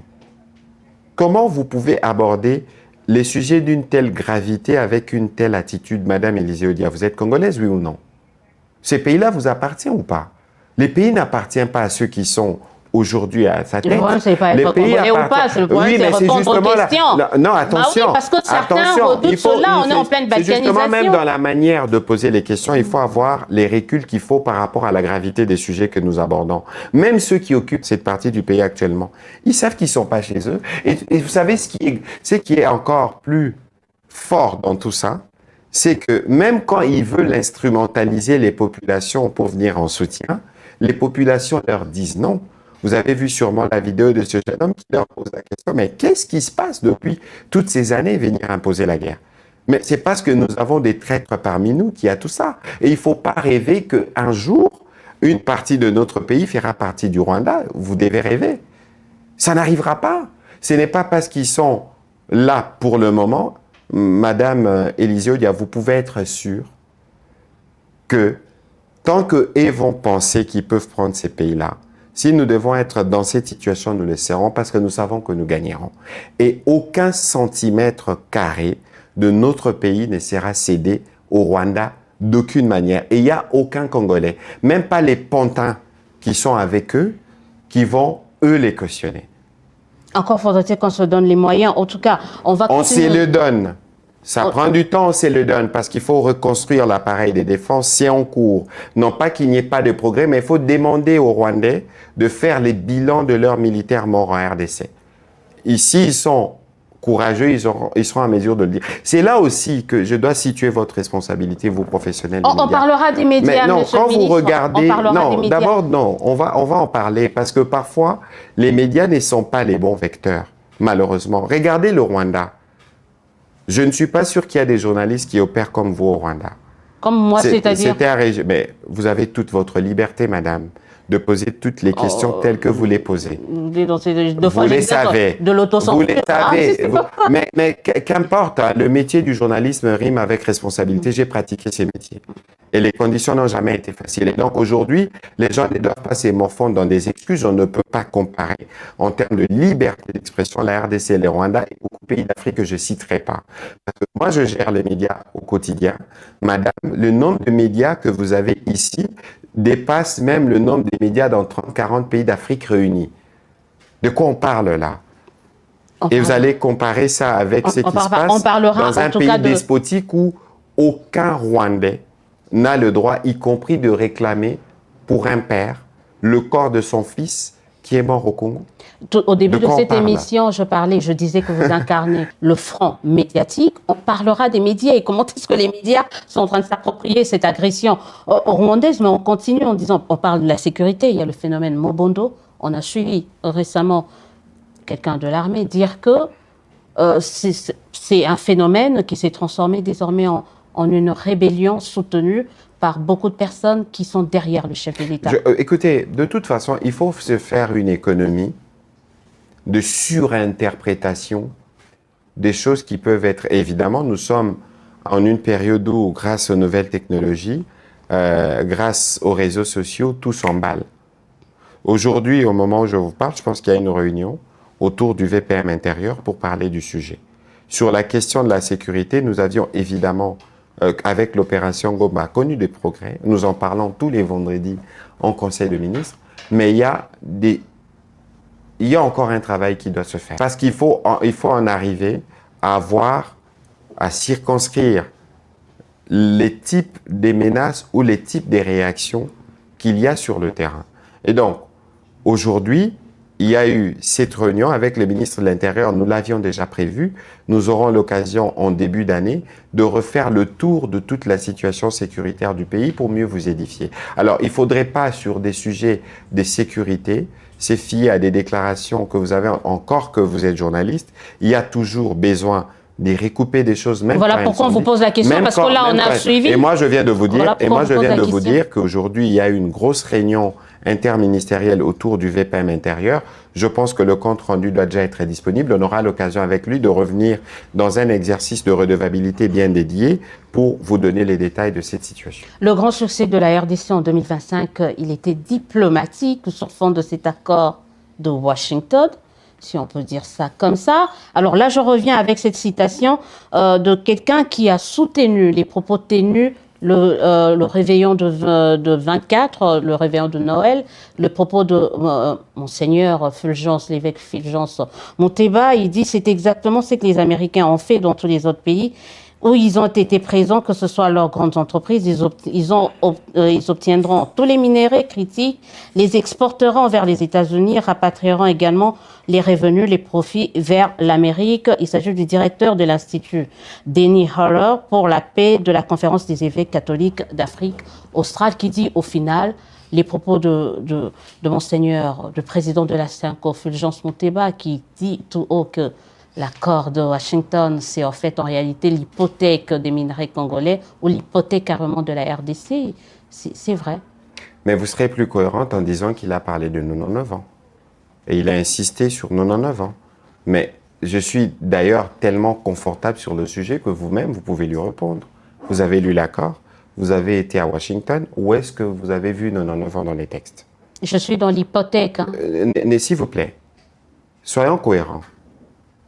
Comment vous pouvez aborder les sujets d'une telle gravité avec une telle attitude, Madame Élisée Odia? Vous êtes congolaise, oui ou non? Ces pays-là vous appartiennent ou pas? Les pays n'appartiennent pas à ceux qui sont aujourd'hui à sa tête. Le problème, c'est pas être congolais ou pas, le problème, c'est répondre aux questions. Non, attention. Oui, parce que certains redoutent cela, on est en pleine balkanisation. Justement, même dans la manière de poser les questions, il faut avoir les reculs qu'il faut par rapport à la gravité des sujets que nous abordons. Même ceux qui occupent cette partie du pays actuellement, ils savent qu'ils ne sont pas chez eux. Et vous savez, ce qui est encore plus fort dans tout ça, c'est que même quand ils veulent instrumentaliser les populations pour venir en soutien, les populations leur disent non. Vous avez vu sûrement la vidéo de ce jeune homme qui leur pose la question, mais qu'est-ce qui se passe depuis toutes ces années venir imposer la guerre? Mais c'est parce que nous avons des traîtres parmi nous qui a tout ça. Et il ne faut pas rêver qu'un jour, une partie de notre pays fera partie du Rwanda. Vous devez rêver. Ça n'arrivera pas. Ce n'est pas parce qu'ils sont là pour le moment. Madame Élisée Odia, vous pouvez être sûr que tant qu'eux vont penser qu'ils peuvent prendre ces pays-là, si nous devons être dans cette situation, nous le serons parce que nous savons que nous gagnerons. Et aucun centimètre carré de notre pays ne sera cédé au Rwanda d'aucune manière. Et il n'y a aucun Congolais, même pas les pantins qui sont avec eux, qui vont, eux, les cautionner. Encore faudrait-il qu'on se donne les moyens. En tout cas, on va continuer. On se le donne. Ça prend du temps, on se le donne, parce qu'il faut reconstruire l'appareil de défense, c'est en cours. Non pas qu'il n'y ait pas de progrès, mais il faut demander aux Rwandais de faire les bilans de leurs militaires morts en RDC. Ici, ils sont courageux, ils seront en mesure de le dire. C'est là aussi que je dois situer votre responsabilité, vous professionnels des médias. On parlera des médias, mais non, monsieur quand le vous ministre, regardez, on parlera des non, médias. d'abord non, on va en parler parce que parfois les médias ne sont pas les bons vecteurs, malheureusement. Regardez le Rwanda. Je ne suis pas sûr qu'il y a des journalistes qui opèrent comme vous au Rwanda. Comme moi, c'est-à-dire? C'était un régime. Mais vous avez toute votre liberté, madame, de poser toutes les questions telles que vous les posez. Vous les savez. De l'autocensure. Vous les savez. Mais qu'importe, hein, le métier du journalisme rime avec responsabilité. J'ai pratiqué ces métiers. Et les conditions n'ont jamais été faciles. Et donc aujourd'hui, les gens ne doivent pas s'émorfondre dans des excuses. On ne peut pas comparer. En termes de liberté d'expression, la RDC et le Rwanda et beaucoup de pays d'Afrique que je ne citerai pas. Parce que moi, je gère les médias au quotidien. Madame, le nombre de médias que vous avez ici dépasse même le nombre des médias dans 30-40 pays d'Afrique réunis. De quoi on parle là? Et vous allez comparer ça avec ce qui se passe dans un pays despotique où aucun Rwandais n'a le droit, y compris de réclamer pour un père, le corps de son fils qui est mort au Congo. Au début de cette émission, je disais que vous incarnez le front médiatique. On parlera des médias et comment est-ce que les médias sont en train de s'approprier cette agression rwandaise. Mais on continue en disant, on parle de la sécurité. Il y a le phénomène Mobondo. On a suivi récemment quelqu'un de l'armée dire que c'est un phénomène qui s'est transformé désormais en une rébellion soutenue par beaucoup de personnes qui sont derrière le chef de l'État. Écoutez, de toute façon, il faut se faire une économie de surinterprétation des choses qui peuvent être... Évidemment, nous sommes en une période où, grâce aux nouvelles technologies, grâce aux réseaux sociaux, tout s'emballe. Aujourd'hui, au moment où je vous parle, je pense qu'il y a une réunion autour du VPM intérieur pour parler du sujet. Sur la question de la sécurité, nous avions évidemment, avec l'opération Goma, connu des progrès. Nous en parlons tous les vendredis en Conseil de ministres. Mais il y a encore un travail qui doit se faire. Parce qu'il faut en arriver à circonscrire les types des menaces ou les types des réactions qu'il y a sur le terrain. Et donc, aujourd'hui, il y a eu cette réunion avec les ministres de l'Intérieur. Nous l'avions déjà prévu. Nous aurons l'occasion, en début d'année, de refaire le tour de toute la situation sécuritaire du pays pour mieux vous édifier. Alors, il ne faudrait pas, sur des sujets de sécurité, se fier à des déclarations que vous avez, encore que vous êtes journaliste. Il y a toujours besoin de recouper des choses, même voilà pourquoi on vous pose la question, parce que là, on a suivi. Et moi, je viens de vous dire, vous dire qu'aujourd'hui, il y a eu une grosse réunion interministérielle autour du VPM intérieur. Je pense que le compte rendu doit déjà être disponible. On aura l'occasion avec lui de revenir dans un exercice de redevabilité bien dédié pour vous donner les détails de cette situation. Le grand succès de la RDC en 2025, il était diplomatique sur fond de cet accord de Washington, si on peut dire ça comme ça. Alors là, je reviens avec cette citation de quelqu'un qui a soutenu les propos tenus le réveillon de 24, le réveillon de Noël, le propos de Monseigneur Fulgence, l'évêque Fulgence Monteba. Il dit c'est exactement ce que les Américains ont fait dans tous les autres pays où ils ont été présents, que ce soit leurs grandes entreprises, ils obtiendront tous les minéraux critiques, les exporteront vers les États-Unis, rapatrieront également les revenus, les profits vers l'Amérique. Il s'agit du directeur de l'Institut Denny Haller pour la paix de la Conférence des évêques catholiques d'Afrique australe, qui dit au final les propos de Monseigneur, le président de la CINCO, Fulgence Monteba, qui dit tout haut que l'accord de Washington, c'est en fait en réalité l'hypothèque des minerais congolais ou l'hypothèque carrément de la RDC. C'est vrai. Mais vous serez plus cohérente en disant qu'il a parlé de 99 ans. Et il a insisté sur 99 ans. Mais je suis d'ailleurs tellement confortable sur le sujet que vous-même, vous pouvez lui répondre. Vous avez lu l'accord, vous avez été à Washington. Où est-ce que vous avez vu 99 ans dans les textes? Je suis dans l'hypothèque. Hein. Mais s'il vous plaît, soyons cohérents.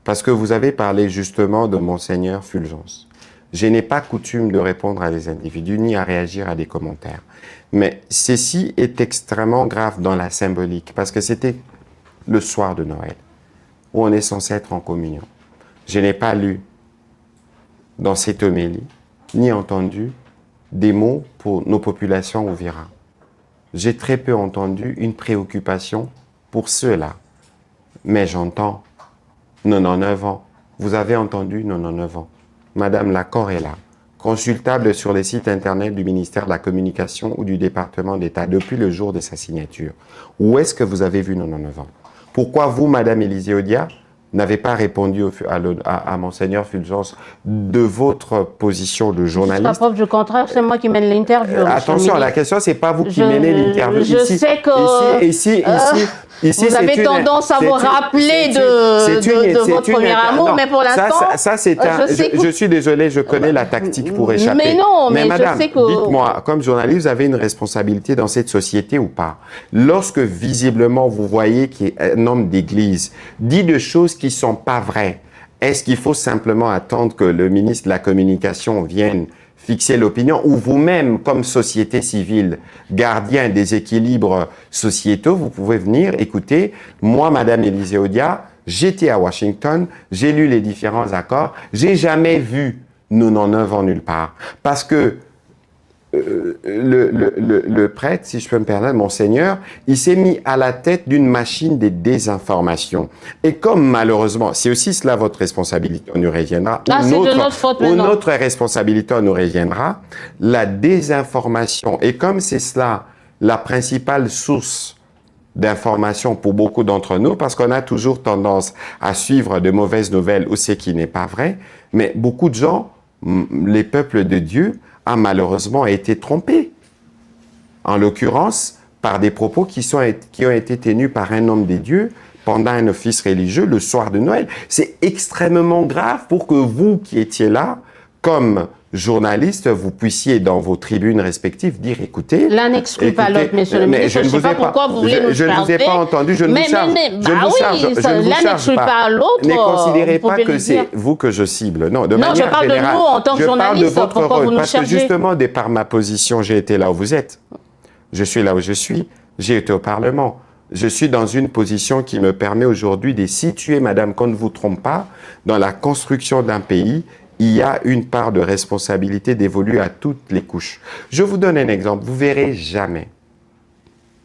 Parce que vous avez parlé justement de Monseigneur Fulgence. Je n'ai pas coutume de répondre à des individus ni à réagir à des commentaires. Mais ceci est extrêmement grave dans la symbolique, parce que c'était le soir de Noël, où on est censé être en communion. Je n'ai pas lu dans cette homélie, ni entendu des mots pour nos populations ouvira. J'ai très peu entendu une préoccupation pour ceux-là. Mais j'entends 99 ans, vous avez entendu 99 ans. Madame, l'accord est là. Consultable sur les sites internet du ministère de la Communication ou du département d'État depuis le jour de sa signature. Où est-ce que vous avez vu 99 ans? Pourquoi vous, Madame Élisée Odia, n'avez pas répondu à Monseigneur Fulgence de votre position de journaliste? Jusqu'à preuve du contraire, c'est moi qui mène l'interview. Attention, la question, c'est pas vous qui menez l'interview. Je sais que ici, vous avez tendance à vous rappeler de votre premier amour, mais pour l'instant, je suis désolé, je connais la tactique pour échapper. Mais non, mais madame, je sais que... dites-moi, comme journaliste, vous avez une responsabilité dans cette société ou pas? Lorsque visiblement vous voyez qu'un homme d'église dit des choses qui sont pas vraies, est-ce qu'il faut simplement attendre que le ministre de la Communication vienne fixer l'opinion, ou vous-même, comme société civile, gardien des équilibres sociétaux, vous pouvez venir, écoutez, moi, Madame Élisée Odia, j'étais à Washington, j'ai lu les différents accords, j'ai jamais vu 99 ans nulle part. Parce que le prêtre, si je peux me permettre, Monseigneur, il s'est mis à la tête d'une machine des désinformations. Et comme malheureusement, c'est aussi cela votre responsabilité, on nous reviendra, ou notre responsabilité, on nous reviendra, la désinformation. Et comme c'est cela la principale source d'information pour beaucoup d'entre nous, parce qu'on a toujours tendance à suivre de mauvaises nouvelles ou ce qui n'est pas vrai, mais beaucoup de gens, les peuples de Dieu, a malheureusement été trompé. En l'occurrence, par des propos qui ont été tenus par un homme des dieux pendant un office religieux le soir de Noël. C'est extrêmement grave pour que vous qui étiez là, comme journaliste, vous puissiez dans vos tribunes respectives dire, écoutez... L'un n'exclut pas l'autre, monsieur le ministre. Je ne sais pas pourquoi vous voulez nous Je ne vous ai pas entendu, je ne vous charge. L'un n'exclut pas l'autre. Ne considérez pas que c'est vous que je cible. Non, de manière je parle générale, de nous en tant que journaliste. Je parle de votre pourquoi rôle, vous nous parce chargez? que justement, de par ma position, j'ai été là où vous êtes. Je suis là où je suis. J'ai été au Parlement. Je suis dans une position qui me permet aujourd'hui de situer, madame, qu'on ne vous trompe pas, dans la construction d'un pays. Il y a une part de responsabilité dévolue à toutes les couches. Je vous donne un exemple. Vous verrez jamais,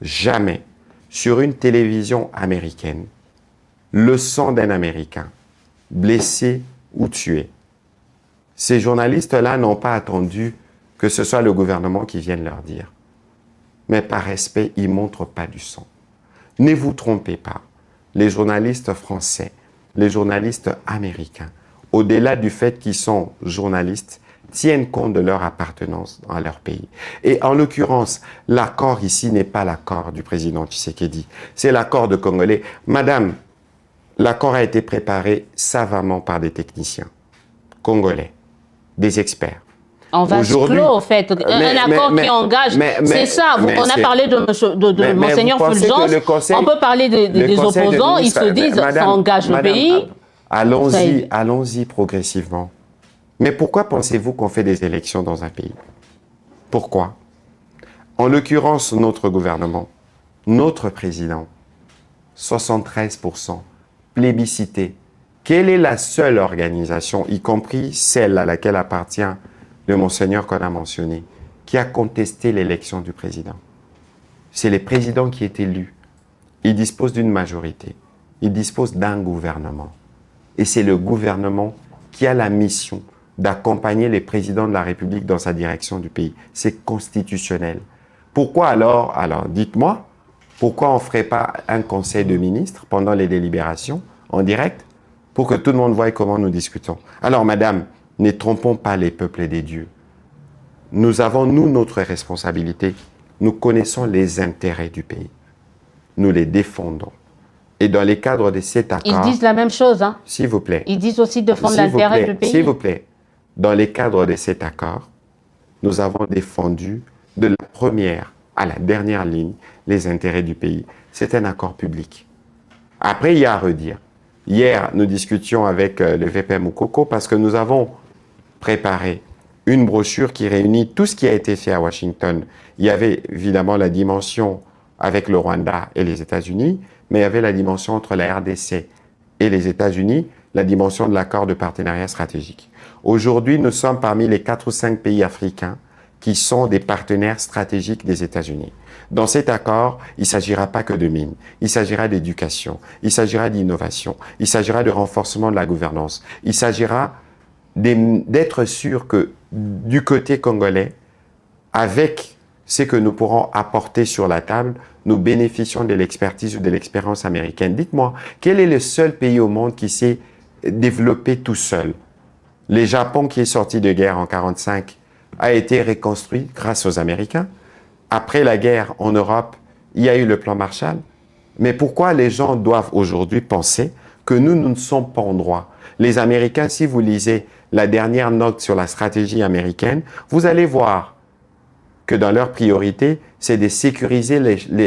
jamais, sur une télévision américaine, le sang d'un Américain, blessé ou tué. Ces journalistes-là n'ont pas attendu que ce soit le gouvernement qui vienne leur dire. Mais par respect, ils ne montrent pas du sang. Ne vous trompez pas. Les journalistes français, les journalistes américains, au-delà du fait qu'ils sont journalistes, tiennent compte de leur appartenance à leur pays. Et en l'occurrence, l'accord ici n'est pas l'accord du président Tshisekedi, c'est l'accord de Congolais. Madame, l'accord a été préparé savamment par des techniciens congolais, des experts. En vase clos, en fait. Un accord qui engage. C'est ça. On a parlé de Monseigneur Fulgence. On peut parler des opposants. Ils se disent, ça engage le pays. Allons-y progressivement. Mais pourquoi pensez-vous qu'on fait des élections dans un pays? Pourquoi? En l'occurrence, notre gouvernement, notre président, 73%, plébiscité. Quelle est la seule organisation, y compris celle à laquelle appartient le Monseigneur qu'on a mentionné, qui a contesté l'élection du président? C'est le président qui est élu. Il dispose d'une majorité. Il dispose d'un gouvernement. Et c'est le gouvernement qui a la mission d'accompagner les présidents de la République dans sa direction du pays. C'est constitutionnel. Pourquoi alors dites-moi, pourquoi on ne ferait pas un conseil de ministres pendant les délibérations, en direct, pour que tout le monde voie comment nous discutons? Alors, madame, ne trompons pas les peuples des dieux. Nous avons, nous, notre responsabilité. Nous connaissons les intérêts du pays. Nous les défendons. Et dans les cadres de cet accord... Ils disent la même chose, hein? S'il vous plaît. Ils disent aussi défendre l'intérêt du pays. S'il vous plaît. Dans les cadres de cet accord, nous avons défendu de la première à la dernière ligne les intérêts du pays. C'est un accord public. Après, il y a à redire. Hier, nous discutions avec le VP Moukoko parce que nous avons préparé une brochure qui réunit tout ce qui a été fait à Washington. Il y avait évidemment la dimension avec le Rwanda et les États-Unis, mais il y avait la dimension entre la RDC et les États-Unis, la dimension de l'accord de partenariat stratégique. Aujourd'hui, nous sommes parmi les 4 ou 5 pays africains qui sont des partenaires stratégiques des États-Unis. Dans cet accord, il ne s'agira pas que de mines, il s'agira d'éducation, il s'agira d'innovation, il s'agira de renforcement de la gouvernance, il s'agira d'être sûr que du côté congolais, avec ce que nous pourrons apporter sur la table, nous bénéficions de l'expertise ou de l'expérience américaine. Dites-moi, quel est le seul pays au monde qui s'est développé tout seul? Le Japon, qui est sorti de guerre en 1945, a été reconstruit grâce aux Américains. Après la guerre en Europe, il y a eu le plan Marshall. Mais pourquoi les gens doivent aujourd'hui penser que nous ne sommes pas en droit? Les Américains, si vous lisez la dernière note sur la stratégie américaine, vous allez voir que dans leur priorité, c'est de sécuriser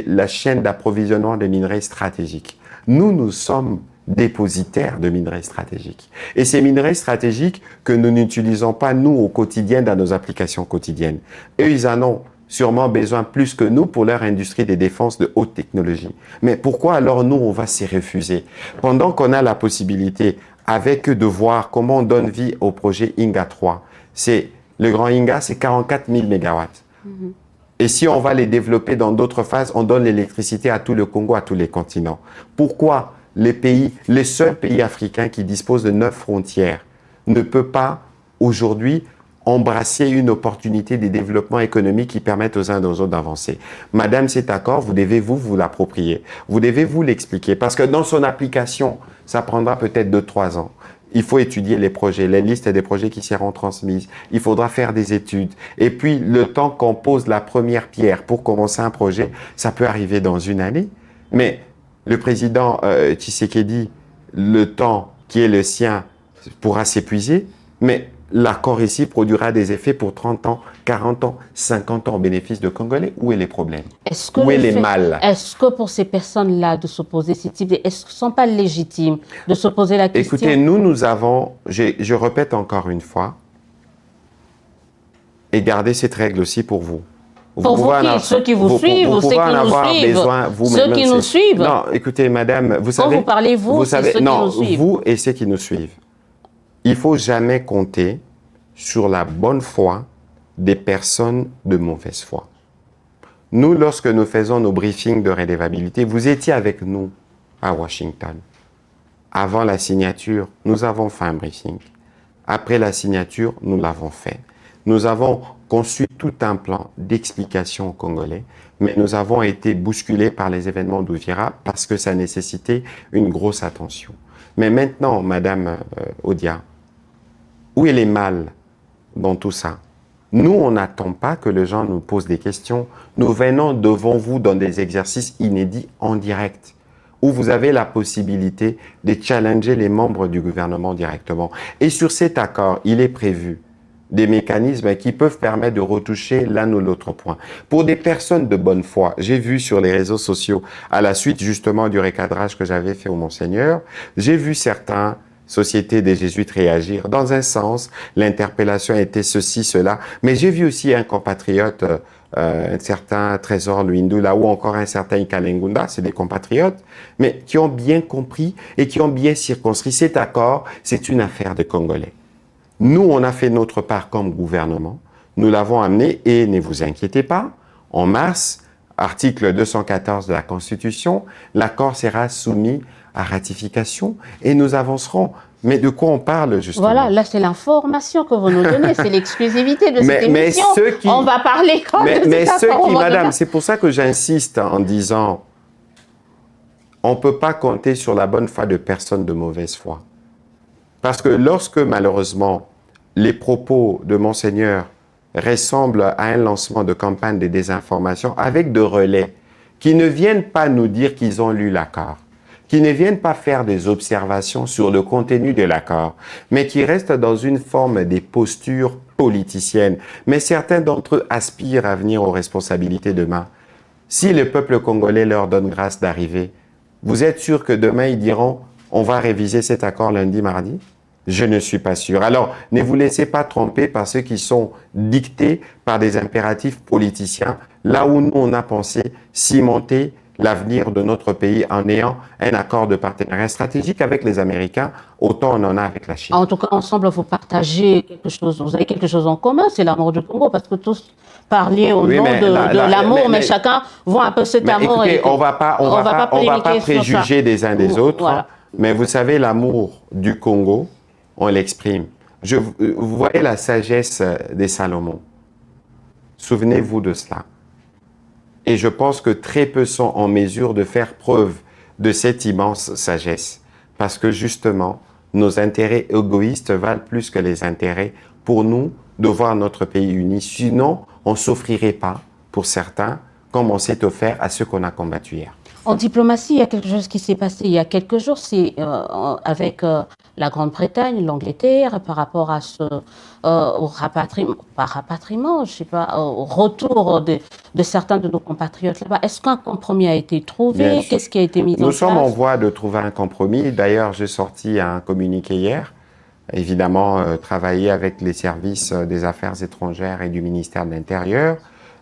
la chaîne d'approvisionnement des minerais stratégiques. Nous sommes dépositaires de minerais stratégiques. Et ces minerais stratégiques que nous n'utilisons pas, nous, au quotidien, dans nos applications quotidiennes. Eux, ils en ont sûrement besoin plus que nous pour leur industrie de défense de haute technologie. Mais pourquoi alors nous, on va s'y refuser? Pendant qu'on a la possibilité, avec eux, de voir comment on donne vie au projet Inga 3. Le grand Inga, c'est 44 000 mégawatts. Et si on va les développer dans d'autres phases, on donne l'électricité à tout le Congo, à tous les continents. Pourquoi les seuls pays africains qui disposent de 9 frontières ne peuvent pas aujourd'hui embrasser une opportunité de développement économique qui permette aux uns et aux autres d'avancer? Madame, cet accord, vous devez vous l'approprier. Vous devez vous l'expliquer. Parce que dans son application, ça prendra peut-être 2-3 ans. Il faut étudier les projets, les listes des projets qui seront transmises. Il faudra faire des études. Et puis, le temps qu'on pose la première pierre pour commencer un projet, ça peut arriver dans une année. Mais le président Tshisekedi, le temps qui est le sien pourra s'épuiser. Mais l'accord ici produira des effets pour 30 ans, 40 ans, 50 ans au bénéfice de Congolais. Où est les problèmes? Où est les mal? Est-ce que pour ces personnes-là de s'opposer, est-ce qu'ils ne sont pas légitimes de se poser la question? Écoutez, nous avons, je répète encore une fois, et gardez cette règle aussi pour vous. Pour vous, ceux qui vous suivent, ou ceux qui nous suivent, ceux qui nous suivent. Non, écoutez, madame, vous savez... Quand vous parlez vous, c'est ceux qui nous suivent. Vous et ceux qui nous suivent. Il ne faut jamais compter sur la bonne foi des personnes de mauvaise foi. Nous, lorsque nous faisons nos briefings de redevabilité, vous étiez avec nous à Washington. Avant la signature, nous avons fait un briefing. Après la signature, nous l'avons fait. Nous avons conçu tout un plan d'explication aux Congolais, mais nous avons été bousculés par les événements d'Uvira parce que ça nécessitait une grosse attention. Mais maintenant, Madame Odia, où est les mal dans tout ça? Nous, on n'attend pas que les gens nous posent des questions. Nous venons devant vous dans des exercices inédits en direct, où vous avez la possibilité de challenger les membres du gouvernement directement. Et sur cet accord, il est prévu des mécanismes qui peuvent permettre de retoucher l'un ou l'autre point. Pour des personnes de bonne foi, j'ai vu sur les réseaux sociaux, à la suite justement du recadrage que j'avais fait au Monseigneur, j'ai vu certains sociétés des jésuites réagir. Dans un sens, l'interpellation était ceci, cela, mais j'ai vu aussi un compatriote, un certain Trésor Luindula ou encore un certain Ikalengunda, c'est des compatriotes, mais qui ont bien compris et qui ont bien circonscrit cet accord, c'est une affaire de Congolais. Nous, on a fait notre part comme gouvernement. Nous l'avons amené et ne vous inquiétez pas, en mars, article 214 de la Constitution, l'accord sera soumis à ratification et nous avancerons. Mais de quoi on parle justement? Voilà, là c'est l'information que vous nous donnez, c'est l'exclusivité de cette émission. Mais on va parler quand même. Mais ceux qui, madame, c'est pour ça que j'insiste en disant, on ne peut pas compter sur la bonne foi de personnes de mauvaise foi. Parce que lorsque, malheureusement, les propos de Monseigneur ressemblent à un lancement de campagne de désinformation avec de relais qui ne viennent pas nous dire qu'ils ont lu l'accord, qui ne viennent pas faire des observations sur le contenu de l'accord, mais qui restent dans une forme des postures politiciennes. Mais certains d'entre eux aspirent à venir aux responsabilités demain. Si le peuple congolais leur donne grâce d'arriver, vous êtes sûr que demain ils diront « on va réviser cet accord lundi, mardi » ? Je ne suis pas sûr. Alors, ne vous laissez pas tromper par ceux qui sont dictés par des impératifs politiciens, là où nous, on a pensé cimenter l'avenir de notre pays en ayant un accord de partenariat stratégique avec les Américains, autant on en a avec la Chine. En tout cas, ensemble, vous partagez quelque chose, vous avez quelque chose en commun, c'est l'amour du Congo, parce que tous parlez au nom de l'amour, mais chacun voit un peu cet amour. Écoutez, on va pas préjuger des uns des autres, voilà. Mais vous savez, l'amour du Congo, on l'exprime. Vous voyez la sagesse des Salomon. Souvenez-vous de cela. Et je pense que très peu sont en mesure de faire preuve de cette immense sagesse. Parce que justement, nos intérêts égoïstes valent plus que les intérêts pour nous de voir notre pays uni. Sinon, on ne s'offrirait pas, pour certains, comme on s'est offert à ceux qu'on a combattus hier. En diplomatie, il y a quelque chose qui s'est passé il y a quelques jours, c'est avec la Grande-Bretagne, l'Angleterre, par rapport à au rapatriement, pas rapatriement, je sais pas, au retour de certains de nos compatriotes là-bas. Est-ce qu'un compromis a été trouvé? Qu'est-ce qui a été mis en place? Nous sommes en voie de trouver un compromis. D'ailleurs, j'ai sorti un communiqué hier. Évidemment, travailler avec les services des affaires étrangères et du ministère de l'Intérieur.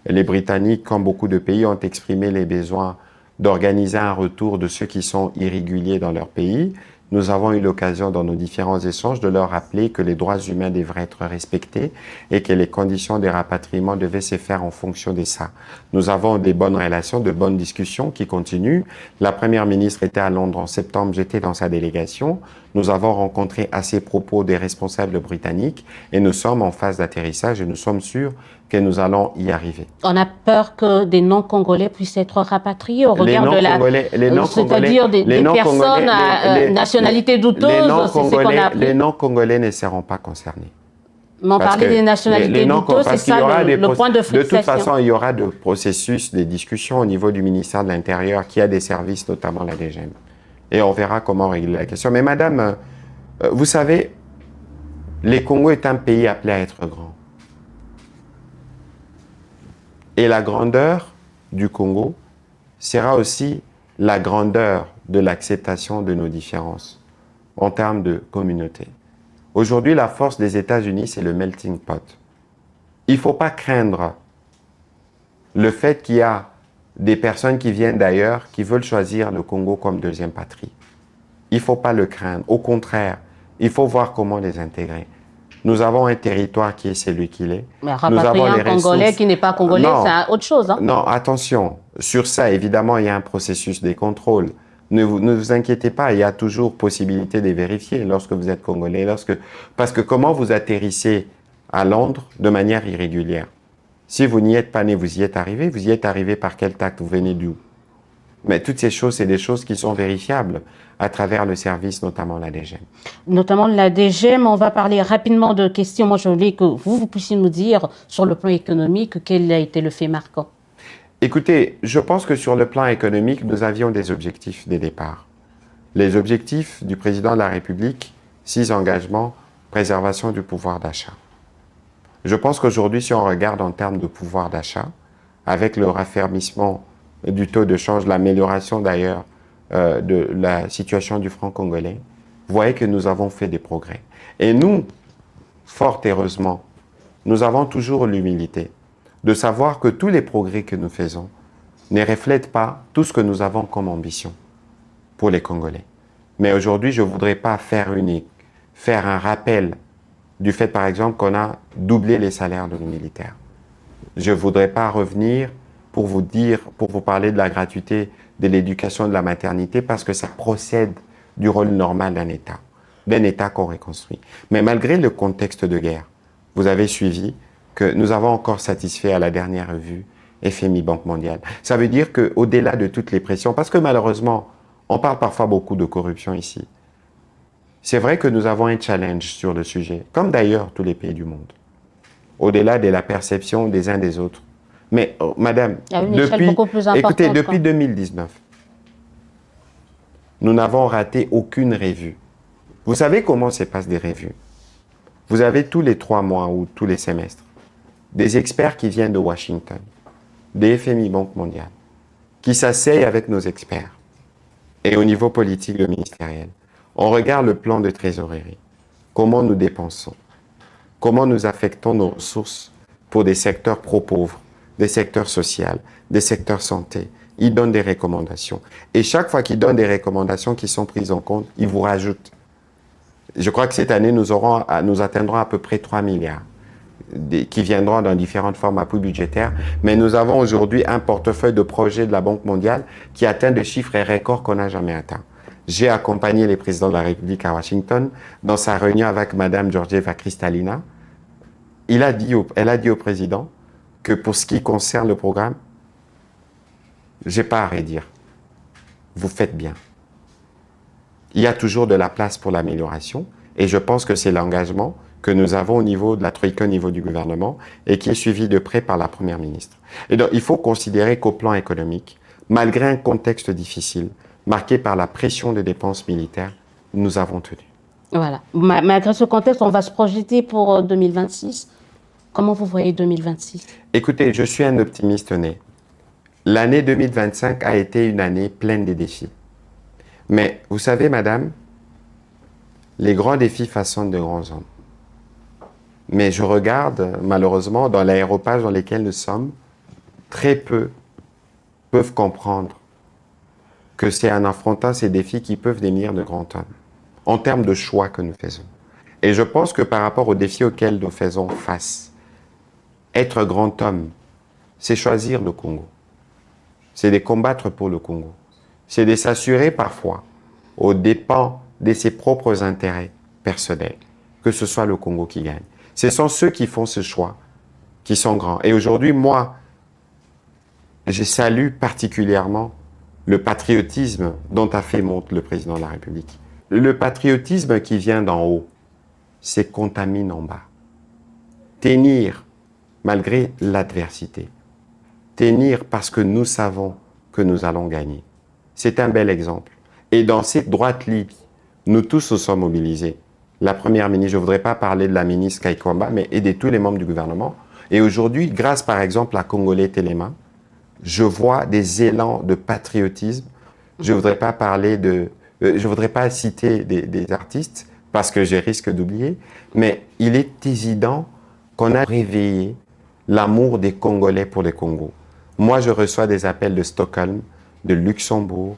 Les Britanniques, comme beaucoup de pays, ont exprimé les besoins d'organiser un retour de ceux qui sont irréguliers dans leur pays. Nous avons eu l'occasion dans nos différents échanges de leur rappeler que les droits humains devraient être respectés et que les conditions de rapatriement devaient se faire en fonction de ça. Nous avons des bonnes relations, de bonnes discussions qui continuent. La Première ministre était à Londres en septembre, j'étais dans sa délégation. Nous avons rencontré à ces propos des responsables britanniques et nous sommes en phase d'atterrissage et nous sommes sûrs que nous allons y arriver. On a peur que des non-Congolais puissent être rapatriés au regard de la... C'est-à-dire des personnes à nationalité douteuse, c'est ce qu'on a appelé. Les non-Congolais ne seront pas concernés. Mais on parlait des nationalités douteuses, c'est ça le point de fixation. De toute façon, il y aura des processus, des discussions au niveau du ministère de l'Intérieur qui a des services, notamment la DGM. Et on verra comment régler la question. Mais madame, vous savez, le Congo est un pays appelé à être grand. Et la grandeur du Congo sera aussi la grandeur de l'acceptation de nos différences en termes de communauté. Aujourd'hui, la force des États-Unis, c'est le melting pot. Il ne faut pas craindre le fait qu'il y a des personnes qui viennent d'ailleurs, qui veulent choisir le Congo comme deuxième patrie. Il ne faut pas le craindre. Au contraire, il faut voir comment les intégrer. Nous avons un territoire qui est celui qu'il est. Mais rapatrier un Congolais qui n'est pas Congolais, c'est autre chose. Hein? Non, attention. Sur ça, évidemment, il y a un processus de contrôle. Ne vous inquiétez pas, il y a toujours possibilité de vérifier lorsque vous êtes Congolais. Parce que comment vous atterrissez à Londres de manière irrégulière? Si vous n'y êtes pas né, vous y êtes arrivé par quel tact? Vous venez d'où? Mais toutes ces choses, c'est des choses qui sont vérifiables à travers le service, notamment la DGM. Notamment la DGM, on va parler rapidement de questions. Moi, je voulais que vous puissiez nous dire, sur le plan économique, quel a été le fait marquant. Écoutez, je pense que sur le plan économique, nous avions des objectifs dès départ. Les objectifs du président de la République, 6 engagements, préservation du pouvoir d'achat. Je pense qu'aujourd'hui, si on regarde en termes de pouvoir d'achat, avec le raffermissement du taux de change, l'amélioration d'ailleurs de la situation du franc congolais, vous voyez que nous avons fait des progrès. Et nous, fort heureusement, nous avons toujours l'humilité de savoir que tous les progrès que nous faisons ne reflètent pas tout ce que nous avons comme ambition pour les Congolais. Mais aujourd'hui, je ne voudrais pas faire un rappel du fait, par exemple, qu'on a doublé les salaires de nos militaires. Je ne voudrais pas revenir pour vous parler de la gratuité de l'éducation et de la maternité, parce que ça procède du rôle normal d'un État qu'on reconstruit. Mais malgré le contexte de guerre, vous avez suivi que nous avons encore satisfait à la dernière revue FMI Banque mondiale. Ça veut dire qu'au-delà de toutes les pressions, parce que malheureusement, on parle parfois beaucoup de corruption ici, c'est vrai que nous avons un challenge sur le sujet, comme d'ailleurs tous les pays du monde, au-delà de la perception des uns des autres. Mais, madame, depuis 2019, nous n'avons raté aucune revue. Vous savez comment se passent des revues? Vous avez tous les 3 mois ou tous les semestres des experts qui viennent de Washington, des FMI Banque mondiale, qui s'asseyent avec nos experts. Et au niveau politique et ministériel, on regarde le plan de trésorerie, comment nous dépensons, comment nous affectons nos ressources pour des secteurs pro-pauvres, des secteurs sociaux, des secteurs santé, il donne des recommandations. Et chaque fois qu'il donne des recommandations qui sont prises en compte, il vous rajoute. Je crois que cette année, nous atteindrons à peu près 3 milliards qui viendront dans différentes formes appuis budgétaires. Mais nous avons aujourd'hui un portefeuille de projets de la Banque mondiale qui atteint des chiffres et records qu'on n'a jamais atteints. J'ai accompagné le président de la République à Washington dans sa réunion avec Mme Georgieva Kristalina. Elle a dit au président que pour ce qui concerne le programme, je n'ai pas à redire. Vous faites bien. Il y a toujours de la place pour l'amélioration et je pense que c'est l'engagement que nous avons au niveau de la Troïka, au niveau du gouvernement et qui est suivi de près par la Première ministre. Et donc, il faut considérer qu'au plan économique, malgré un contexte difficile, marqué par la pression des dépenses militaires, nous avons tenu. Voilà. Malgré ce contexte, on va se projeter pour 2026. Comment vous voyez 2026? Écoutez, je suis un optimiste né. L'année 2025 a été une année pleine de défis. Mais vous savez, madame, les grands défis façonnent de grands hommes. Mais je regarde, malheureusement, dans l'aéropage dans lequel nous sommes, très peu peuvent comprendre que c'est en affrontant ces défis qui peuvent devenir de grands hommes, en termes de choix que nous faisons. Et je pense que par rapport aux défis auxquels nous faisons face, être grand homme, c'est choisir le Congo. C'est de combattre pour le Congo. C'est de s'assurer parfois, aux dépens de ses propres intérêts personnels, que ce soit le Congo qui gagne. Ce sont ceux qui font ce choix, qui sont grands. Et aujourd'hui, moi, je salue particulièrement le patriotisme dont a fait montre le président de la République. Le patriotisme qui vient d'en haut, c'est contamine en bas. Tenir malgré l'adversité. Tenir parce que nous savons que nous allons gagner. C'est un bel exemple. Et dans cette droite ligne, nous tous nous sommes mobilisés. La première ministre, je ne voudrais pas parler de la ministre Kaikwamba, mais et de tous les membres du gouvernement. Et aujourd'hui, grâce par exemple à Congolais Téléma, je vois des élans de patriotisme. Je ne voudrais pas parler je voudrais pas citer des artistes parce que je risque d'oublier, mais il est évident qu'on a réveillé l'amour des Congolais pour le Congo. Moi, je reçois des appels de Stockholm, de Luxembourg,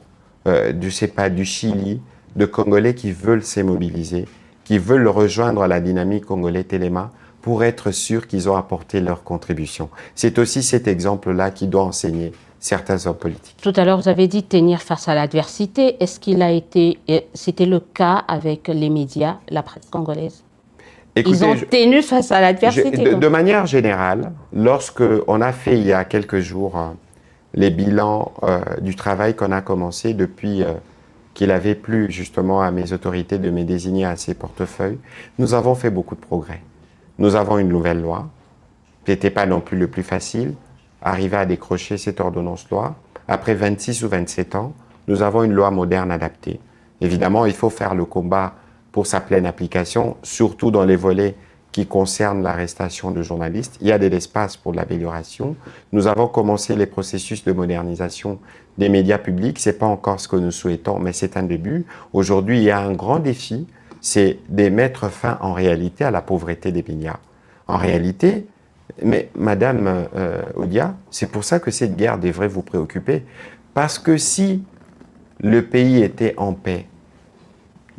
du Chili, de Congolais qui veulent se mobiliser, qui veulent rejoindre la dynamique Congolais Téléma pour être sûrs qu'ils ont apporté leur contribution. C'est aussi cet exemple-là qui doit enseigner certains hommes politiques. Tout à l'heure, vous avez dit tenir face à l'adversité. Est-ce qu'il a été, c'était le cas avec les médias, la presse congolaise? Écoutez, ils ont tenu face à l'adversité. De manière générale, lorsqu'on a fait il y a quelques jours les bilans du travail qu'on a commencé depuis qu'il avait plu justement à mes autorités de me désigner à ces portefeuilles, nous avons fait beaucoup de progrès. Nous avons une nouvelle loi, qui n'était pas non plus le plus facile, arriver à décrocher cette ordonnance-loi. Après 26 ou 27 ans, nous avons une loi moderne adaptée. Évidemment, il faut faire le combat pour sa pleine application, surtout dans les volets qui concernent l'arrestation de journalistes. Il y a de l'espace pour l'amélioration. Nous avons commencé les processus de modernisation des médias publics. Ce n'est pas encore ce que nous souhaitons, mais c'est un début. Aujourd'hui, il y a un grand défi, c'est de mettre fin en réalité à la pauvreté des médias. En réalité, mais Madame Odia, c'est pour ça que cette guerre devrait vous préoccuper. Parce que si le pays était en paix,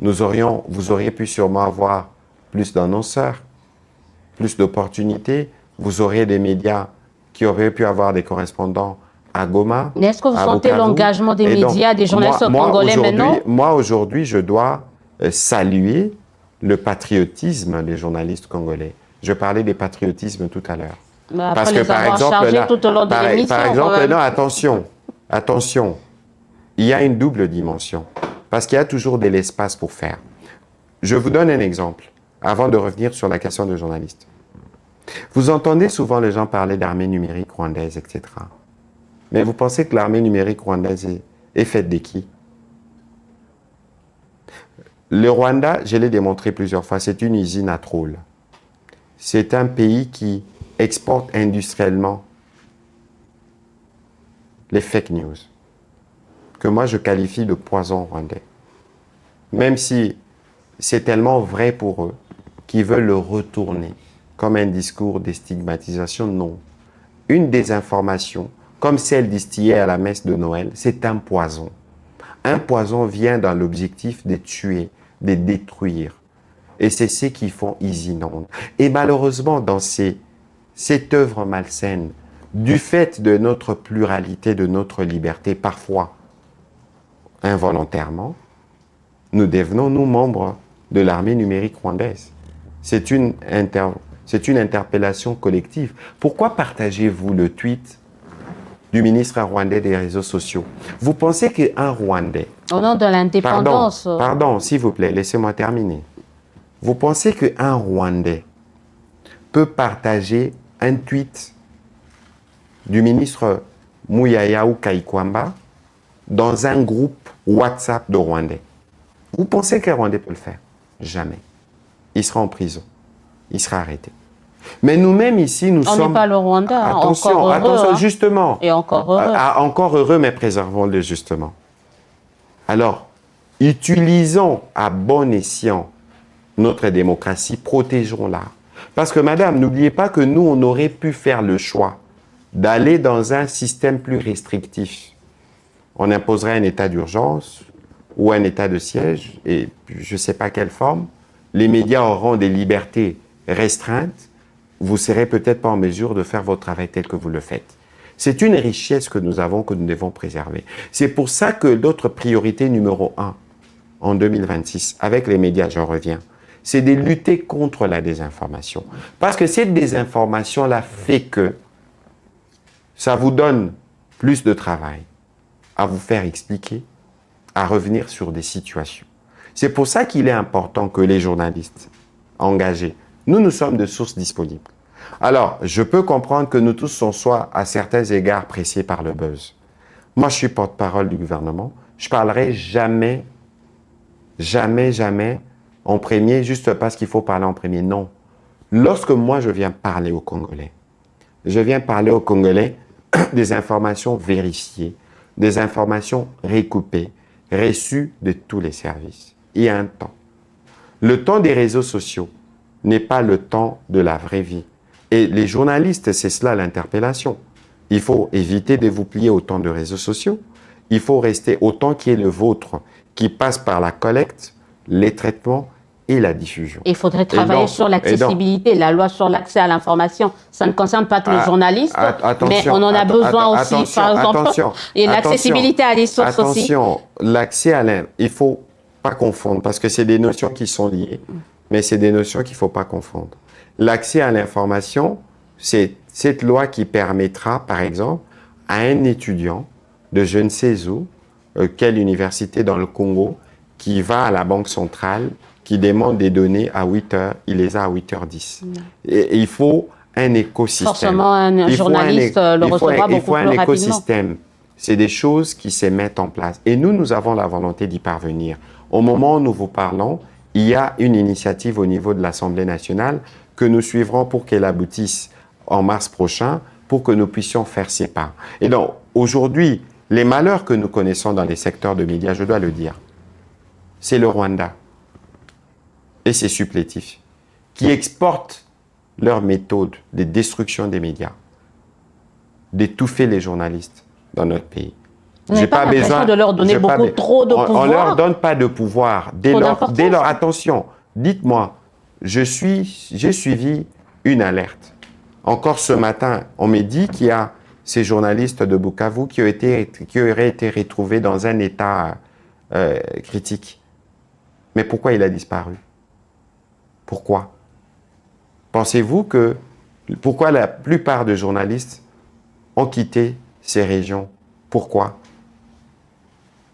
vous auriez pu sûrement avoir plus d'annonceurs, plus d'opportunités, vous auriez des médias qui auraient pu avoir des correspondants à Goma. Mais est-ce que vous sentez l'engagement des médias, des journalistes congolais maintenant? Moi, aujourd'hui, je dois saluer le patriotisme des journalistes congolais. Je parlais des patriotismes tout à l'heure. Parce que par exemple, là, tout au long de l'émission, par exemple, non, attention, il y a une double dimension. Parce qu'il y a toujours de l'espace pour faire. Je vous donne un exemple, avant de revenir sur la question de journalistes. Vous entendez souvent les gens parler d'armée numérique rwandaise, etc. Mais vous pensez que l'armée numérique rwandaise est faite de qui? Le Rwanda, je l'ai démontré plusieurs fois, c'est une usine à trolls. C'est un pays qui exporte industriellement les fake news, que moi je qualifie de poison rwandais. Même si c'est tellement vrai pour eux qu'ils veulent le retourner comme un discours de stigmatisation, non. Une désinformation comme celle distillée à la messe de Noël, c'est un poison. Un poison vient dans l'objectif de tuer, de détruire. Et c'est ce qu'ils font, ils inondent. Et malheureusement, dans cette œuvre malsaine, du fait de notre pluralité, de notre liberté, parfois involontairement, nous devenons, nous, membres de l'armée numérique rwandaise. C'est une interpellation collective. Pourquoi partagez-vous le tweet du ministre rwandais des réseaux sociaux? Vous pensez qu'un Rwandais... Au nom de l'indépendance... Pardon, s'il vous plaît, laissez-moi terminer. Vous pensez qu'un Rwandais peut partager un tweet du ministre Muyayao Kaikwamba dans un groupe WhatsApp de Rwandais? Vous pensez qu'un Rwandais peut le faire? Jamais. Il sera en prison. Il sera arrêté. Mais nous-mêmes ici, nous sommes... On n'est pas le Rwanda. Attention, attention, justement. Et encore heureux. Encore heureux, mais préservons-le justement. Alors, utilisons à bon escient notre démocratie, protégeons-la. Parce que, madame, n'oubliez pas que nous, on aurait pu faire le choix d'aller dans un système plus restrictif. On imposerait un état d'urgence ou un état de siège, et je ne sais pas quelle forme. Les médias auront des libertés restreintes. Vous ne serez peut-être pas en mesure de faire votre travail tel que vous le faites. C'est une richesse que nous avons, que nous devons préserver. C'est pour ça que notre priorité numéro 1 en 2026, avec les médias, j'en reviens, c'est de lutter contre la désinformation. Parce que cette désinformation-là fait que ça vous donne plus de travail à vous faire expliquer, à revenir sur des situations. C'est pour ça qu'il est important que les journalistes engagés, nous sommes de sources disponibles. Alors, je peux comprendre que nous tous sommes soit à certains égards pressés par le buzz. Moi, je suis porte-parole du gouvernement. Je parlerai jamais en premier, juste parce qu'il faut parler en premier. Non. Lorsque moi, je viens parler aux Congolais, je viens parler aux Congolais des informations vérifiées, des informations recoupées, reçues de tous les services. Il y a un temps. Le temps des réseaux sociaux n'est pas le temps de la vraie vie. Et les journalistes, c'est cela l'interpellation. Il faut éviter de vous plier au temps de réseaux sociaux. Il faut rester au temps qui est le vôtre, qui passe par la collecte, les traitements et la diffusion. Il faudrait travailler sur l'accessibilité, la loi sur l'accès à l'information. Ça ne concerne pas tous les journalistes, mais on en a besoin aussi, par exemple. Et l'accessibilité à des sources aussi. Attention, l'accès à l'information, il ne faut pas confondre, parce que c'est des notions qui sont liées, mais c'est des notions qu'il ne faut pas confondre. L'accès à l'information, c'est cette loi qui permettra, par exemple, à un étudiant de je ne sais où, quelle université dans le Congo, qui va à la Banque centrale, qui demande des données à 8 heures, il les a à 8h10. Et il faut un écosystème. Forcément, un journaliste le recevra beaucoup plus rapidement. Il faut un écosystème. C'est des choses qui se mettent en place. Et nous avons la volonté d'y parvenir. Au moment où nous vous parlons, il y a une initiative au niveau de l'Assemblée nationale que nous suivrons pour qu'elle aboutisse en mars prochain, pour que nous puissions faire ces pas. Et donc, aujourd'hui, les malheurs que nous connaissons dans les secteurs de médias, je dois le dire, c'est le Rwanda et ses supplétifs qui exportent leurs méthodes de destruction des médias, d'étouffer les journalistes dans notre pays. Vous n'avez pas besoin de leur donner beaucoup trop de pouvoir. On ne leur donne pas de pouvoir. Dès lors, attention, dites-moi, j'ai suivi une alerte. Encore ce matin, on me dit qu'il y a ces journalistes de Bukavu qui auraient été retrouvés dans un état critique. Mais pourquoi il a disparu? Pourquoi? Pensez-vous que... Pourquoi la plupart des journalistes ont quitté ces régions? Pourquoi?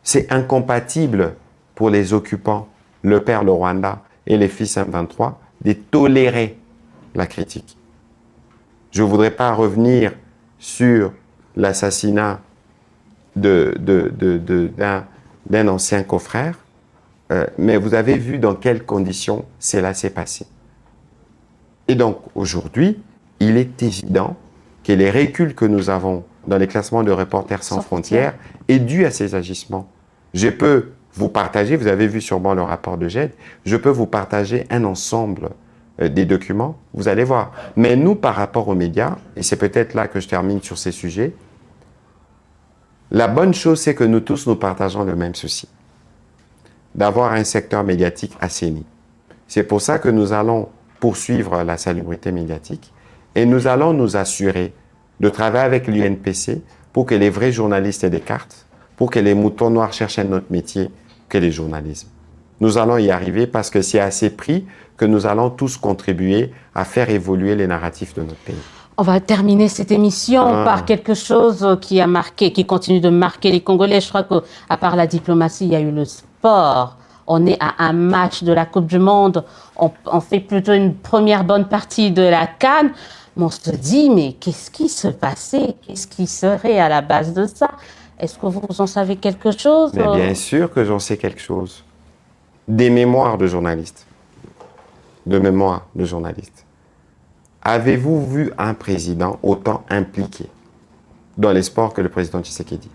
C'est incompatible pour les occupants, le père le Rwanda et les fils M23, de tolérer la critique. Je ne voudrais pas revenir sur l'assassinat d'un ancien confrère, mais vous avez vu dans quelles conditions cela s'est passé. Et donc, aujourd'hui, il est évident que les reculs que nous avons dans les classements de Reporters sans frontières est dû à ces agissements. Je peux vous partager, vous avez vu sûrement le rapport de GED, je peux vous partager un ensemble des documents, vous allez voir. Mais nous, par rapport aux médias, et c'est peut-être là que je termine sur ces sujets, La bonne chose, c'est que nous tous, nous partageons le même souci, d'avoir un secteur médiatique assaini. C'est pour ça que nous allons poursuivre la salubrité médiatique et nous allons nous assurer de travailler avec l'UNPC pour que les vrais journalistes aient des cartes, pour que les moutons noirs cherchent un autre métier que les journalismes. Nous allons y arriver parce que c'est à ces prix que nous allons tous contribuer à faire évoluer les narratifs de notre pays. On va terminer cette émission par quelque chose qui a marqué, qui continue de marquer les Congolais. Je crois qu'à part la diplomatie, il y a eu le sport. On est à un match de la Coupe du Monde. On fait plutôt une première bonne partie de la CAN. Mais on se dit, mais qu'est-ce qui se passait? Qu'est-ce qui serait à la base de ça? Est-ce que vous en savez quelque chose? Mais bien sûr que j'en sais quelque chose. Des mémoires de journalistes. De mémoires de journalistes. Avez-vous vu un président autant impliqué dans les sports que le président Tshisekedi?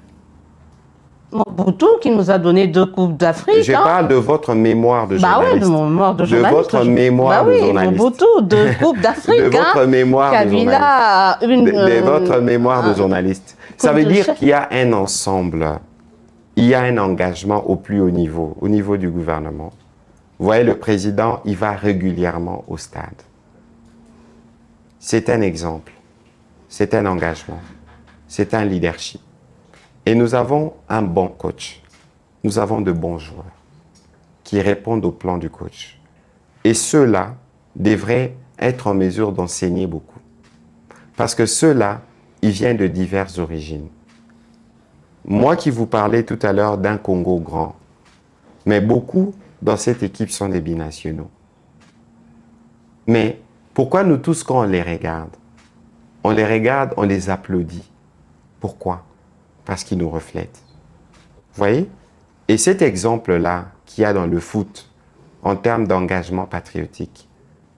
Mobutu qui nous a donné 2 Coupes d'Afrique. Je parle de votre mémoire de journaliste. Oui, de mon mémoire de journaliste. De votre mémoire de journaliste. Mobutu, 2 Coupes d'Afrique. De votre mémoire de Kabila, journaliste. De votre mémoire de journaliste. Ça veut dire qu'il y a un ensemble, il y a un engagement au plus haut niveau du gouvernement. Vous voyez, le président, il va régulièrement au stade. C'est un exemple, c'est un engagement, c'est un leadership. Et nous avons un bon coach, nous avons de bons joueurs qui répondent au plan du coach. Et ceux-là devraient être en mesure d'enseigner beaucoup. Parce que ceux-là, ils viennent de diverses origines. Moi qui vous parlais tout à l'heure d'un Congo grand, mais beaucoup dans cette équipe sont des binationaux. Mais pourquoi nous tous, quand on les regarde, on les applaudit? Pourquoi? Parce qu'ils nous reflètent. Vous voyez? Et cet exemple-là qu'il y a dans le foot, en termes d'engagement patriotique,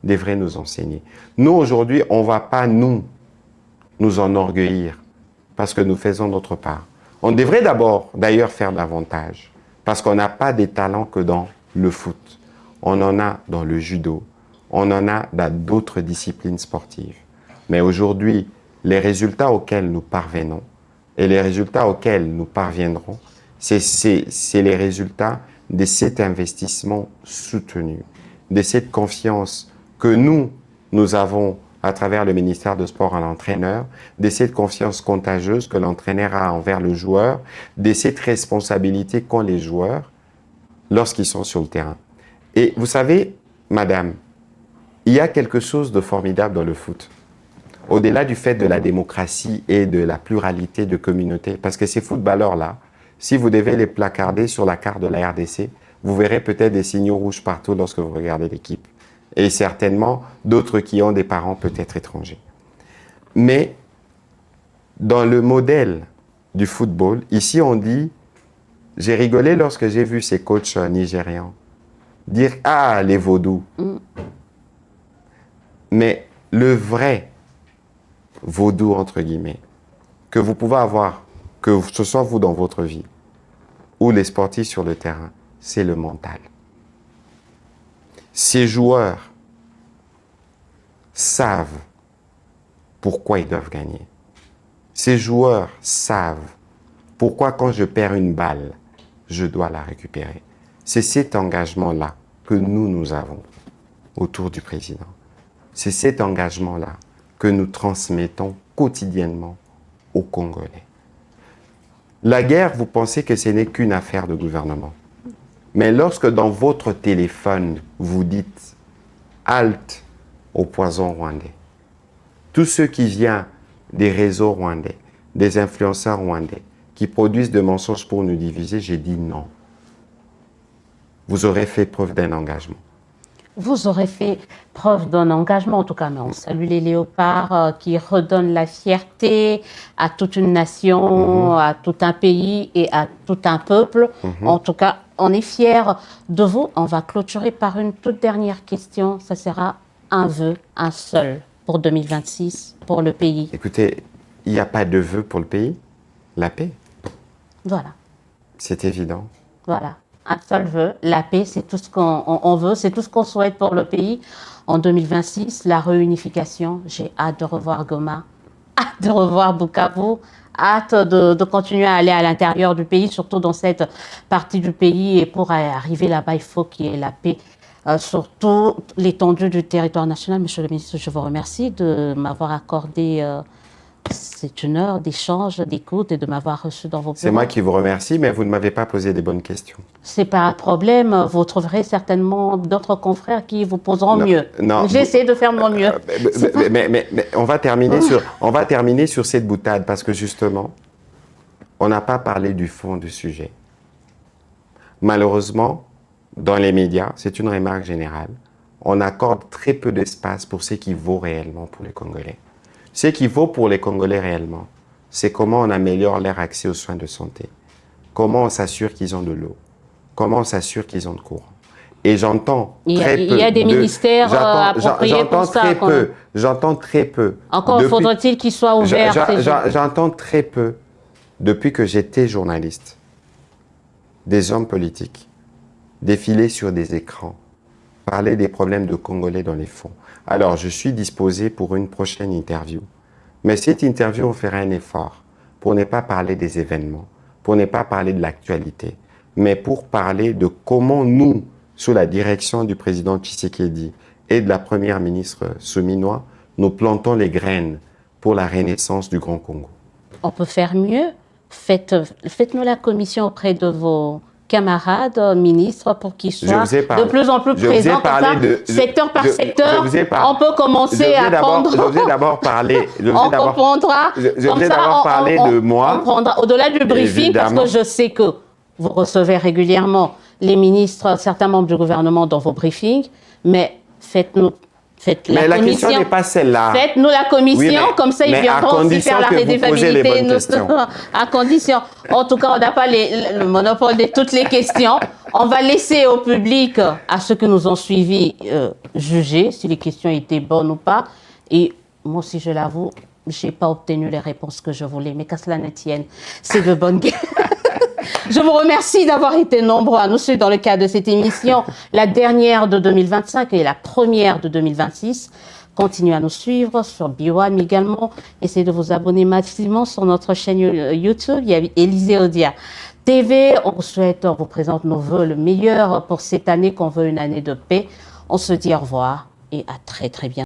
devrait nous enseigner. Nous, aujourd'hui, on ne va pas nous enorgueillir parce que nous faisons notre part. On devrait d'abord, d'ailleurs, faire davantage parce qu'on n'a pas des talents que dans le foot. On en a dans le judo. On en a dans d'autres disciplines sportives. Mais aujourd'hui, les résultats auxquels nous parvenons et les résultats auxquels nous parviendrons, c'est les résultats de cet investissement soutenu, de cette confiance que nous avons à travers le ministère de Sport à l'entraîneur, de cette confiance contagieuse que l'entraîneur a envers le joueur, de cette responsabilité qu'ont les joueurs lorsqu'ils sont sur le terrain. Et vous savez, madame, il y a quelque chose de formidable dans le foot. Au-delà du fait de la démocratie et de la pluralité de communautés, parce que ces footballeurs-là, si vous devez les placarder sur la carte de la RDC, vous verrez peut-être des signaux rouges partout lorsque vous regardez l'équipe. Et certainement d'autres qui ont des parents peut-être étrangers. Mais dans le modèle du football, ici on dit, j'ai rigolé lorsque j'ai vu ces coachs nigérians dire « Ah, les vaudous ». Mais le vrai vaudou, entre guillemets, que vous pouvez avoir, que ce soit vous dans votre vie, ou les sportifs sur le terrain, c'est le mental. Ces joueurs savent pourquoi ils doivent gagner. Ces joueurs savent pourquoi quand je perds une balle, je dois la récupérer. C'est cet engagement-là que nous avons autour du président. C'est cet engagement-là que nous transmettons quotidiennement aux Congolais. La guerre, vous pensez que ce n'est qu'une affaire de gouvernement. Mais lorsque dans votre téléphone, vous dites « halte au poison rwandais », tous ceux qui viennent des réseaux rwandais, des influenceurs rwandais, qui produisent des mensonges pour nous diviser, j'ai dit non. Vous aurez fait preuve d'un engagement. Vous aurez fait preuve d'un engagement, en tout cas, mais on salue les léopards qui redonnent la fierté à toute une nation, à tout un pays et à tout un peuple. En tout cas, on est fiers de vous. On va clôturer par une toute dernière question. Ça sera un vœu, un seul, pour 2026, pour le pays. Écoutez, il n'y a pas de vœu pour le pays, la paix. Voilà. C'est évident. Voilà. Un seul vœu, la paix, c'est tout ce qu'on veut, c'est tout ce qu'on souhaite pour le pays. En 2026, la réunification, j'ai hâte de revoir Goma, hâte de revoir Bukavu, hâte de continuer à aller à l'intérieur du pays, surtout dans cette partie du pays. Et pour arriver là-bas, il faut qu'il y ait la paix sur toute l'étendue du territoire national. Monsieur le ministre, je vous remercie de m'avoir accordé c'est une heure d'échange, d'écoute et de m'avoir reçu dans vos bureaux. C'est moi qui vous remercie, mais vous ne m'avez pas posé des bonnes questions. C'est pas un problème. Vous trouverez certainement d'autres confrères qui vous poseront mieux. Non, j'ai essayé de faire mon mieux. Mais on va terminer sur cette boutade parce que justement, on n'a pas parlé du fond du sujet. Malheureusement, dans les médias, c'est une remarque générale, on accorde très peu d'espace pour ce qui vaut réellement pour les Congolais. Ce qui vaut pour les Congolais réellement, c'est comment on améliore leur accès aux soins de santé, comment on s'assure qu'ils ont de l'eau, comment on s'assure qu'ils ont de courant. Et j'entends très peu. Il y a des ministères appropriés pour ça. J'entends très peu. Encore faudrait-il qu'ils soient ouverts. J'entends très peu, depuis que j'étais journaliste, des hommes politiques défiler sur des écrans, parler des problèmes de Congolais dans les fonds. Alors, je suis disposé pour une prochaine interview. Mais cette interview, on fera un effort pour ne pas parler des événements, pour ne pas parler de l'actualité, mais pour parler de comment nous, sous la direction du président Tshisekedi et de la première ministre Souminois, nous plantons les graines pour la renaissance du Grand Congo. On peut faire mieux. Faites-nous la commission auprès de vos camarades ministres pour qu'ils soient de plus en plus présents secteur par secteur. On peut commencer à prendre... Je vous ai d'abord parlé... On comprendra. Je vous ai d'abord parlé de moi. On prendra au-delà du briefing, évidemment. Parce que je sais que vous recevez régulièrement les ministres, certains membres du gouvernement dans vos briefings, mais faites-nous... Mais la question n'est pas celle-là. Faites-nous la commission, oui, comme ça ils viendront aussi faire la redevabilité. À condition. En tout cas, on n'a pas le monopole de toutes les questions. On va laisser au public, à ceux qui nous ont suivis, juger si les questions étaient bonnes ou pas. Et moi aussi, je l'avoue, je n'ai pas obtenu les réponses que je voulais. Mais qu'à cela ne tienne, c'est de bonne guerre. Je vous remercie d'avoir été nombreux à nous suivre dans le cadre de cette émission, la dernière de 2025 et la première de 2026. Continuez à nous suivre sur B1 mais également. Essayez de vous abonner massivement sur notre chaîne YouTube. Il y a Élysée Odia TV. On vous présente nos vœux le meilleur pour cette année, qu'on veut une année de paix. On se dit au revoir et à très très bientôt.